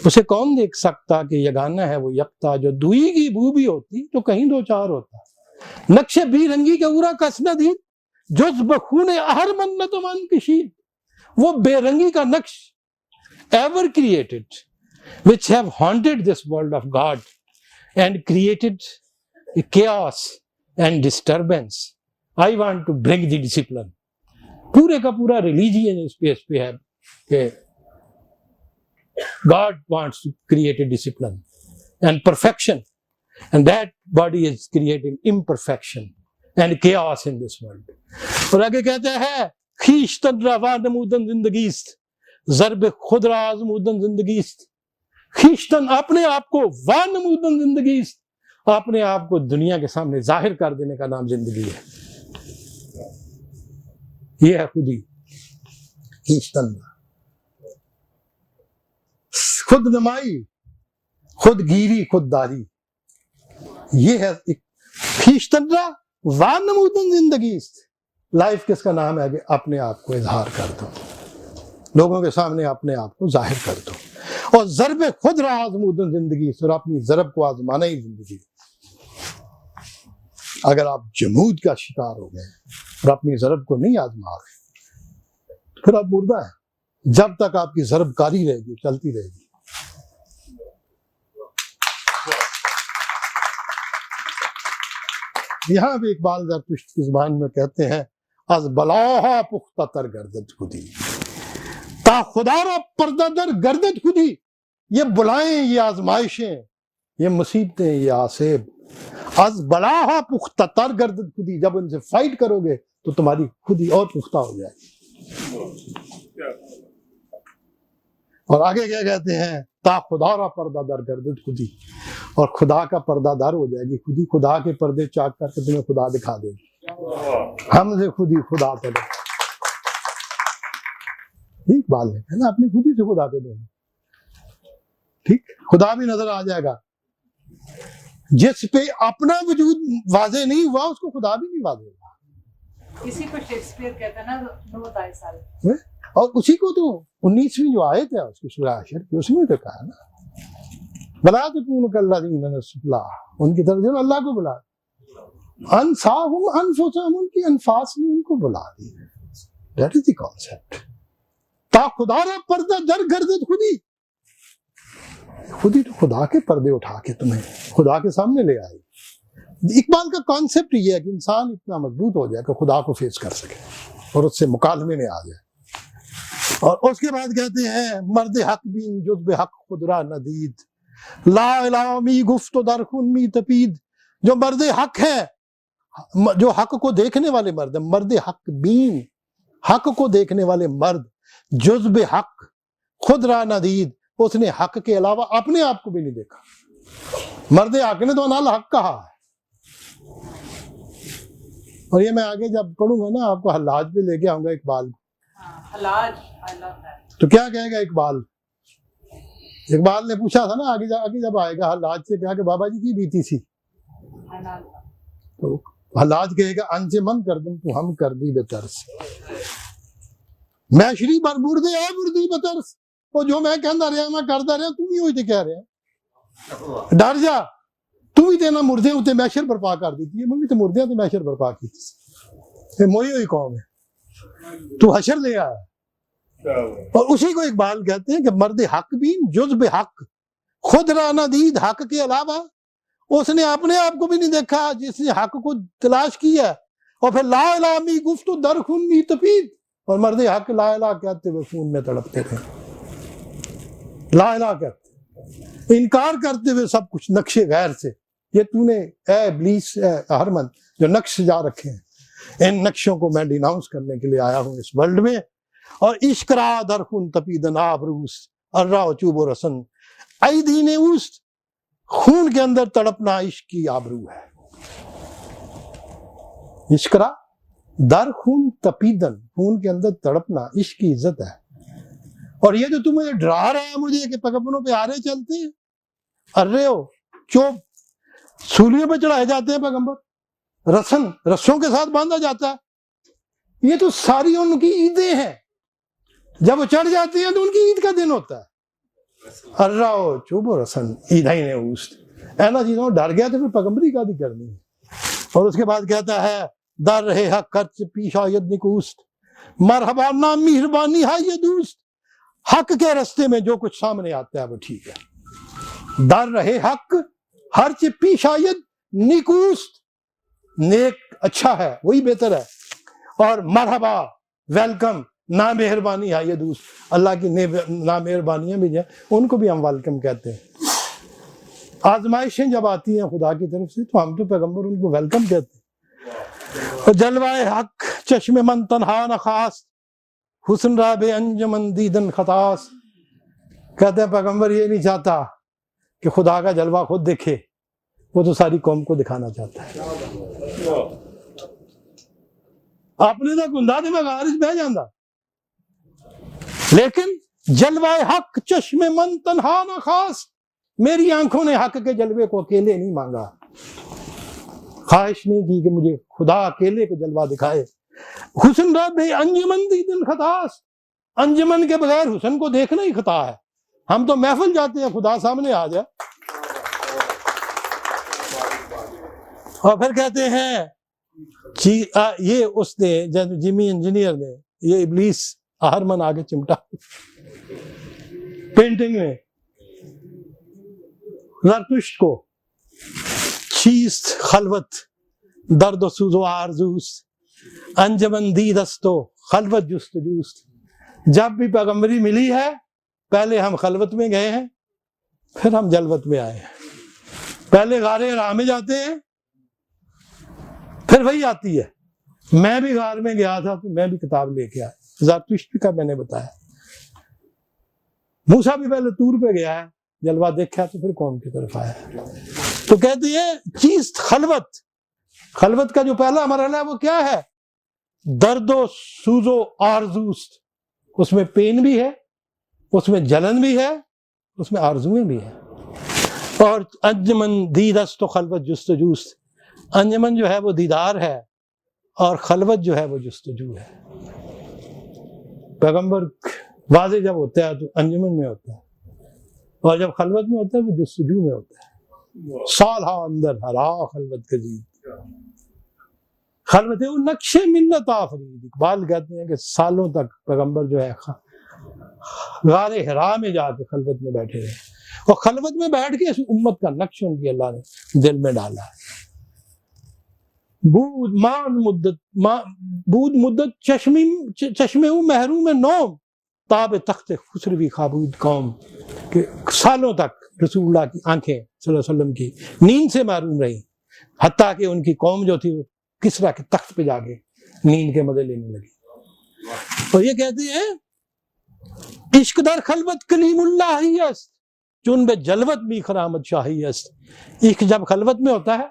اسے کون دیکھ سکتا کہ یگانہ ہے وہ یکتا، جو دوئی کی بو بھی ہوتی تو کہیں دو چار ہوتا. نقش بی رنگی کے اورا کس نہ دید جز بخون اہر منت من کشید. وہ بے رنگی کا نقش ever created which have haunted this world of God and created a chaos and disturbance. I want to bring the discipline. پورے کا پورا ریلیجین اس پہ ہے کہ God wants to create a discipline and perfection, and that body is creating imperfection and chaos in this world. اور آگے کہتے ہیں خیشتن روا نمودن زندگیست ضرب خود را آزمودن زندگیست. خیشتن اپنے آپ کو، وا نمودن زندگیست اپنے آپ کو دنیا کے سامنے ظاہر کر دینے کا نام زندگی ہے. یہ ہے خودی، خیشتن خود نمائی، خود گیری، خود داری. یہ ہے خیشتن را وا نمودن زندگیست. لائف کس کا نام ہے کہ اپنے آپ کو اظہار کر دو، لوگوں کے سامنے اپنے آپ کو ظاہر کر دو. اور ضرب خود را آزمودن زندگی، اور اپنی ضرب کو آزمانا ہی زندگی. اگر آپ جمود کا شکار ہو گئے اور اپنی ضرب کو نہیں آزما گئے پھر آپ مردہ ہیں، جب تک آپ کی ضرب کاری رہے گی، چلتی رہے گی. یہاں بھی اقبال زرتشت کی زبان میں کہتے ہیں از بلاہا پختہ تر گردد خودی تا خدا را پردہ در گردد خودی. یہ بلائیں، یہ آزمائشیں، یہ مصیبتیں، یہ آصیب از بلاہا پختہ تر گردد خودی، جب ان سے فائٹ کرو گے تو تمہاری خودی اور پختہ ہو جائے گی. اور آگے کیا کہتے ہیں تا خدا را پردہ در گردد خودی، اور خدا کا پردہ دار ہو جائے گی خودی. خدا کے پردے چاک کر کے تمہیں خدا دکھا دے گی. ہم سے خودی خدا پہ دو. ٹھیک بات ہے نا، اپنی خودی سے خدا پہ دو. ٹھیک، خدا بھی نظر آ جائے گا. جس پہ اپنا وجود واضح نہیں ہوا اس کو خدا بھی نہیں واضح ہوا. اسی کو شیکسپیئر کہتا ہے نا نو دائے سارے. اور اسی کو تو 19ویں جو آیت ہے اس کی سورہ حشر کی، اس میں تو کہا نا بلا تکونوا کالذین نسوا اللہ، ان کی طرف سے اللہ کو بلا، انساہم انفسہم، ان کی انفاس نے ان کو بلا دی. That is the concept. تا خدا را پردہ در گردد خودی، خودی تو خدا کے پردے اٹھا کے تمہیں خدا کے سامنے لے آئی. اقبال کا کانسیپٹ یہ ہے کہ انسان اتنا مضبوط ہو جائے کہ خدا کو فیس کر سکے اور اس سے مکالمے میں آ جائے. اور اس کے بعد کہتے ہیں مرد حق بین جز بے حق خود را ندید لا الہ می گفت و در خون می تپید. جو مرد حق ہے، جو حق کو دیکھنے والے مرد ہیں، مرد حق بین، حق کو دیکھنے والے مرد جزب حق خود را ندید، اس نے حق کے علاوہ اپنے آپ کو بھی نہیں دیکھا. مرد حق نے تو انال حق کہا ہے. اور یہ میں آگے جب پڑھوں گا نا آپ کو حلاج پہ لے کے آؤں گا اقبال کو. Hallaj I love that. تو کیا کہے گا اقبال؟ اقبال نے پوچھا تھا نا آگے جب آئے گا حلاج سے کہا کہ بابا جی کی بیتی تھی. تو حلاج کہے گا انجمن کر دوں تو ہم کر دی بے ترس، میں شری بر بردے اے بردی بے ترس. وہ جو میں کہندا رہا میں کردا رہا تم ہی ہوئی تے کہہ رہا. ڈر جا تو ہی تے نہ مردے تے محشر برپا کر دیتی ہے. میں بھی تے مردے تے محشر برپا کیتی سی. موئی ہوئی قوم ہے تو حشر لے آیا. اور اسی کو اقبال کہتے ہیں کہ مرد حق بھی جزب حق خود را ندید، حق کے علاوہ اس نے اپنے آپ کو بھی نہیں دیکھا جس نے حق کو تلاش کیا. اور پھر لا الہ می گفت و در خون می تپید، اور مرد حق لا الہ کہتے ہوئے خون میں تڑپتے تھے. لا الہ کہتے انکار کرتے ہوئے سب کچھ نقش غیر سے. یہ تو نے اے ابلیس اے اہرمن جو نقش جا رکھے ہیں، ان نقشوں کو میں ڈیناؤنس کرنے کے لیے آیا ہوں اس ورلڈ میں. اور عشق را در خون تپیدن آبروس ارا و چوب و رسن ای دین اوست، خون کے اندر تڑپنا عشق کی آبرو ہے. عشق را در خون تپیدن، خون کے اندر تڑپنا عشق کی عزت ہے. اور یہ جو تم مجھے ڈرا رہا ہے مجھے کہ پیغمبروں پہ آرے چلتے ہیں، ارے ہو چوب سولیوں پہ چڑھائے جاتے ہیں پیغمبر، رسن رسوں کے ساتھ باندھا جاتا ہے. یہ تو ساری ان کی عیدیں ہیں. جب وہ چڑھ جاتی ہیں تو ان کی عید کا دن ہوتا ہے. ارراو چوب و رسن عیدین اوست. اینا چیزوں ڈر گیا تو پھر پیغمبری کا بھی کرنی ہے. اور اس کے بعد کہتا ہے در رہے حق خرچ پیش آید نکوست، مرحبا نام مہربانی ہے یہ دوست. حق کے رستے میں جو کچھ سامنے آتا ہے وہ ٹھیک ہے. در رہے حق خرچ پیش آید نکوست، نیک اچھا ہے وہی بہتر ہے. اور مرحبا ویلکم نامہربانی ہے یہ دوست، اللہ کی نامہربانیاں بھی ہیں ان کو بھی ہم ویلکم کہتے ہیں. آزمائشیں جب آتی ہیں خدا کی طرف سے تو ہم تو پیغمبر ان کو ویلکم کہتے ہیں. جلوائے حق چشم من تنہا نہ خاص، حسن را بے انجمن دیدن خطاس. کہتے ہیں پیغمبر یہ نہیں چاہتا کہ خدا کا جلوہ خود دیکھے، وہ تو ساری قوم کو دکھانا چاہتا ہے. اپنے تک گندا دے میں غارج بہ جاندہ، لیکن جلوہ حق چشم من تنہا نہ خاص، میری آنکھوں نے حق کے جلوے کو اکیلے نہیں مانگا. خواہش نہیں کی کہ مجھے خدا اکیلے کو جلوہ دکھائے. حسن را بے انجمن دیدن خطاس، انجمن کے بغیر حسن کو دیکھنا ہی خطا ہے. ہم تو محفل جاتے ہیں خدا سامنے آ جائے. اور پھر کہتے ہیں یہ اس نے جمی انجینئر نے یہ ابلیس اہرمن آگے چمٹا پینٹنگ میں زرتشت کو چیست خلوت درد و سوز و آرزوست، انجمن دیدست و خلوت جستجوست. جب بھی پیغمبری ملی ہے پہلے ہم خلوت میں گئے ہیں پھر ہم جلوت میں آئے ہیں. پہلے غار حرا میں جاتے ہیں پھر وہی آتی ہے. میں بھی غار میں گیا تھا تو میں بھی کتاب لے کے آیا. زرتشت کا میں نے بتایا. موسیٰ بھی پہلے طور پہ گیا ہے، جلوہ دیکھا تو پھر قوم کی طرف آیا. تو کہتے ہیں چیز خلوت، خلوت کا جو پہلا مرحلہ ہے وہ کیا ہے؟ درد و سوز و آرزوست. اس میں پین بھی ہے، اس میں جلن بھی ہے، اس میں آرزویں بھی ہیں. اور انجمن دیدست و خلوت جستجوست، انجمن جو ہے وہ دیدار ہے اور خلوت جو ہے وہ جستجو ہے. پیغمبر واضح جب ہوتا ہے تو انجمن میں ہوتا ہے، اور جب خلوت میں ہوتا ہے وہ جستجو میں ہوتا ہے. سالہ اندر ہرا خلوت کزید، خلوت ہے وہ نقش ملت آفرید. اقبال کہتے ہیں کہ سالوں تک پیغمبر جو ہے غار حرا میں جا کے خلوت میں بیٹھے رہے، اور خلوت میں بیٹھ کے اس امت کا نقش ان کی اللہ نے دل میں ڈالا ہے. بود مدت چشمے محروم نوم، تاب تخت خسروی خابود قوم. کہ سالوں تک رسول اللہ کی آنکھیں صلی اللہ علیہ وسلم کی نیند سے محروم رہی، حتیٰ کہ ان کی قوم جو تھی وہ کسرا کے تخت پہ جا کے نیند کے مزے لینے لگی. اور یہ کہتے ہیں عشق در خلوت کلیم اللہ است چون بے جلوت بھی خرامت شاہی است. عشق جب خلوت میں ہوتا ہے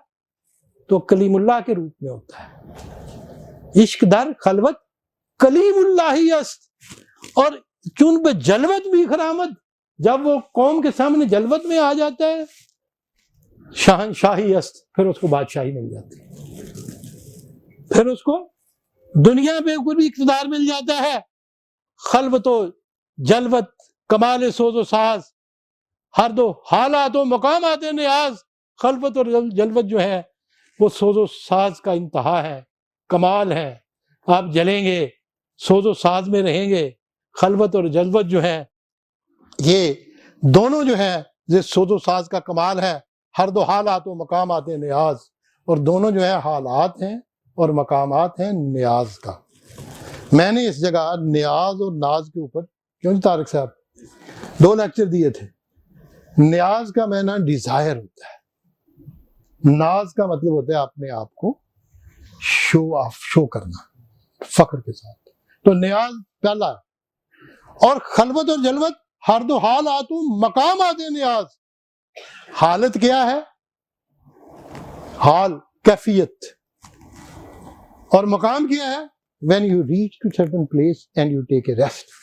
تو کلیم اللہ کے روپ میں ہوتا ہے. عشق در خلوت کلیم اللہ است اور چون بے جلوت بھی خرامت، جب وہ قوم کے سامنے جلوت میں آ جاتا ہے شاہی است، پھر اس کو بادشاہی مل جاتی ہے، پھر اس کو دنیا پہ کوئی بھی اقتدار مل جاتا ہے. خلوت و جلوت کمال سوز و ساز ہر دو حالات و مقامات نیاز. خلوت اور جلوت جو ہے وہ سوز و ساز کا انتہا ہے، کمال ہے. آپ جلیں گے، سوز و ساز میں رہیں گے. خلوت اور جلوت جو ہے یہ دونوں جو ہے یہ سوز و ساز کا کمال ہے. ہر دو حالات و مقامات نیاز، اور دونوں جو ہے حالات ہیں اور مقامات ہیں نیاز کا. میں نے اس جگہ نیاز اور ناز کے اوپر کیوں جی طارق صاحب 2 لیکچر دیے تھے. نیاز کا معنی ڈیزائر ہوتا ہے، ناز کا مطلب ہوتا ہے اپنے آپ کو شو کرنا فخر کے ساتھ. تو نیاز پہلا ہے. اور خلوت اور جلوت ہر دو حالات و مقامات نیاز. حالت کیا ہے؟ حال کیفیت. اور مقام کیا ہے؟ when you reach to certain place and you take a rest.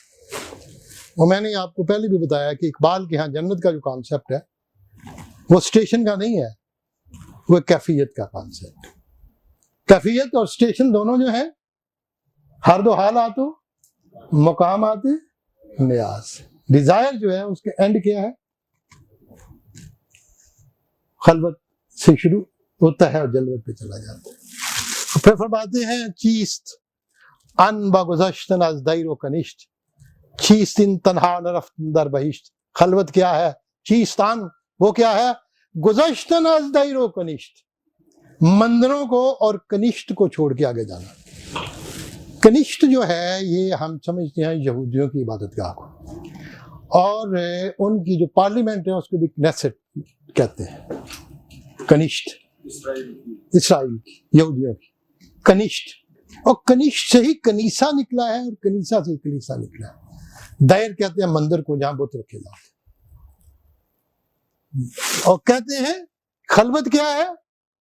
وہ میں نے آپ کو پہلے بھی بتایا کہ اقبال کے ہاں جنت کا جو کانسیپٹ ہے وہ اسٹیشن کا نہیں ہے، وہ کیفیت کا کانسیپٹ. کیفیت اور اسٹیشن دونوں جو ہیں ہر دو حالات و مقامات نیاز. ڈیزائر جو ہے اس کے اینڈ کیا ہے؟ خلوت سے شروع ہوتا ہے اور جلوت پہ چلا جاتا ہے. پھر فرماتے ہیں چیست ان با گذشتن از دیر و کنشت چیست ان تنہا نرفتن در بہشت. خلوت کیا ہے؟ چیست ان وہ کیا ہے؟ گذشتن از دیر و کنشت، مندروں کو اور کنشت کو چھوڑ کے آگے جانا. کنشت جو ہے یہ ہم سمجھتے ہیں یہودیوں کی عبادت گاہ کو، اور ان کی جو پارلیمنٹ ہے اس کو بھی کنیسٹ کہتے ہیں. کنشت اسرائیل کی، یہودیوں کی کنشت. اور کنشت سے ہی کنیسہ نکلا ہے اور کنیسہ سے ہی کلیسا نکلا ہے. دائر کہتے ہیں مندر کو جہاں بت رکھے جاتے ہیں. اور کہتے ہیں خلوت کیا ہے؟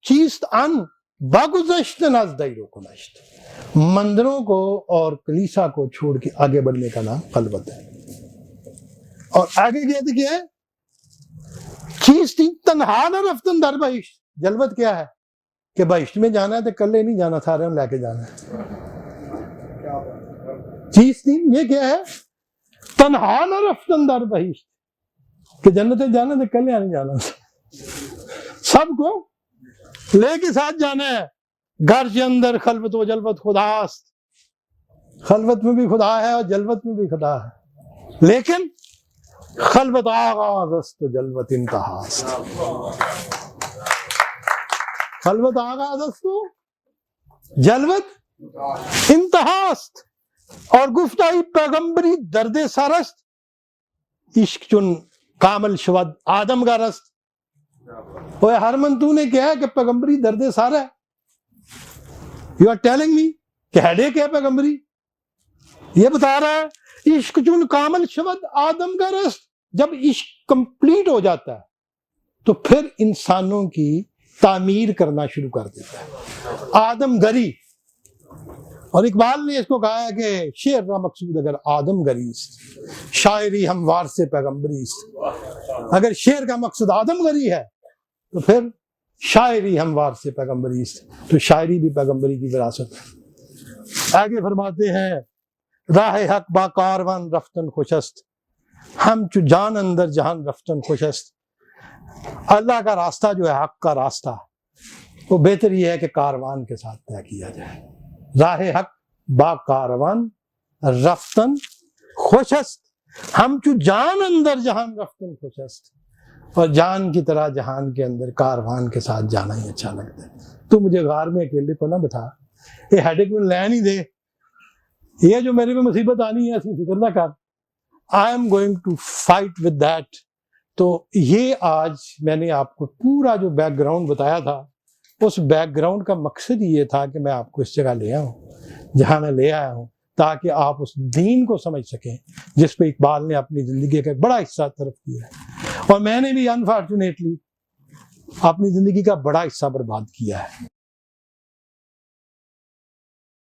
چیست ان باگذشتن از دیر و کنشت، مندروں کو اور کلیسا کو چھوڑ کے آگے بڑھنے کا نام خلوت ہے. اور آگے کہتے کیا ہے؟ چیست تنہا نہ رفتن در بہشت. جلوت کیا ہے کہ بہشت میں جانا ہے تو کلے نہیں جانا، سارے ہم لے کے جانا ہے. چیز یہ کیا ہے؟ تنہا نہ رفتن در بہشت، کہ جنت جانا تو کلے نہیں جانا، سب کو لے کے ساتھ جانا ہے. گھر کے اندر خلوت و جلوت خداست. خلوت میں بھی خدا ہے اور جلوت میں بھی خدا ہے، لیکن خلوت آغاز است و جلوت انتہاست. خلوت آغاز است و جلوت انتہاست. اور گفتائی پیغمبری درد سرست عشق چون کامل شود آدم کا رست. اوے ہرمن تو نے کہا کہ پیغمبری درد سارا ہے. یو آر ٹیلنگ می کہ ہیڈیک ہے پیغمبری. یہ بتا رہا ہے عشق چون کامل شود آدم کا رست. جب عشق کمپلیٹ ہو جاتا ہے تو پھر انسانوں کی تعمیر کرنا شروع کر دیتا ہے، آدم گری. اور اقبال نے اس کو کہا ہے کہ شعر کا مقصود اگر آدم گری است شاعری ہموار سے پیغمبری است. اگر شعر کا مقصد آدم گری ہے تو پھر شاعری ہموار سے پیغمبری است. تو شاعری بھی پیغمبری کی وراثت ہے. آگے فرماتے ہیں راہ حق با کاروان رفتن خوش است ہم چو جان اندر جہان رفتن خوش است. اللہ کا راستہ جو ہے حق کا راستہ وہ بہتر یہ ہے کہ کاروان کے ساتھ طے کیا جائے. راہ حق با کاروان رفتن خوش است ہم چو جان اندر جہان رفتن خوش است. اور جان کی طرح جہان کے اندر کاروان کے ساتھ جانا ہی اچھا لگتا ہے. تو مجھے غار میں اکیلے کو نہ بٹھا، یہ ہیڈک میں لے نہیں دے، یہ جو میرے میں مصیبت آنی ہے ایسی فکر نہ کر. I am going to fight with that. تو یہ آج میں نے آپ کو پورا جو بیک گراؤنڈ بتایا تھا، اس بیک گراؤنڈ کا مقصد یہ تھا کہ میں آپ کو اس جگہ لے آؤں جہاں میں لے آیا ہوں. تاکہ آپ اس دین کو سمجھ سکیں جس پہ اقبال نے اپنی زندگی کا ایک بڑا حصہ طرف کیا ہے، اور میں نے بھی انفارچونیٹلی اپنی زندگی کا بڑا حصہ برباد کیا ہے۔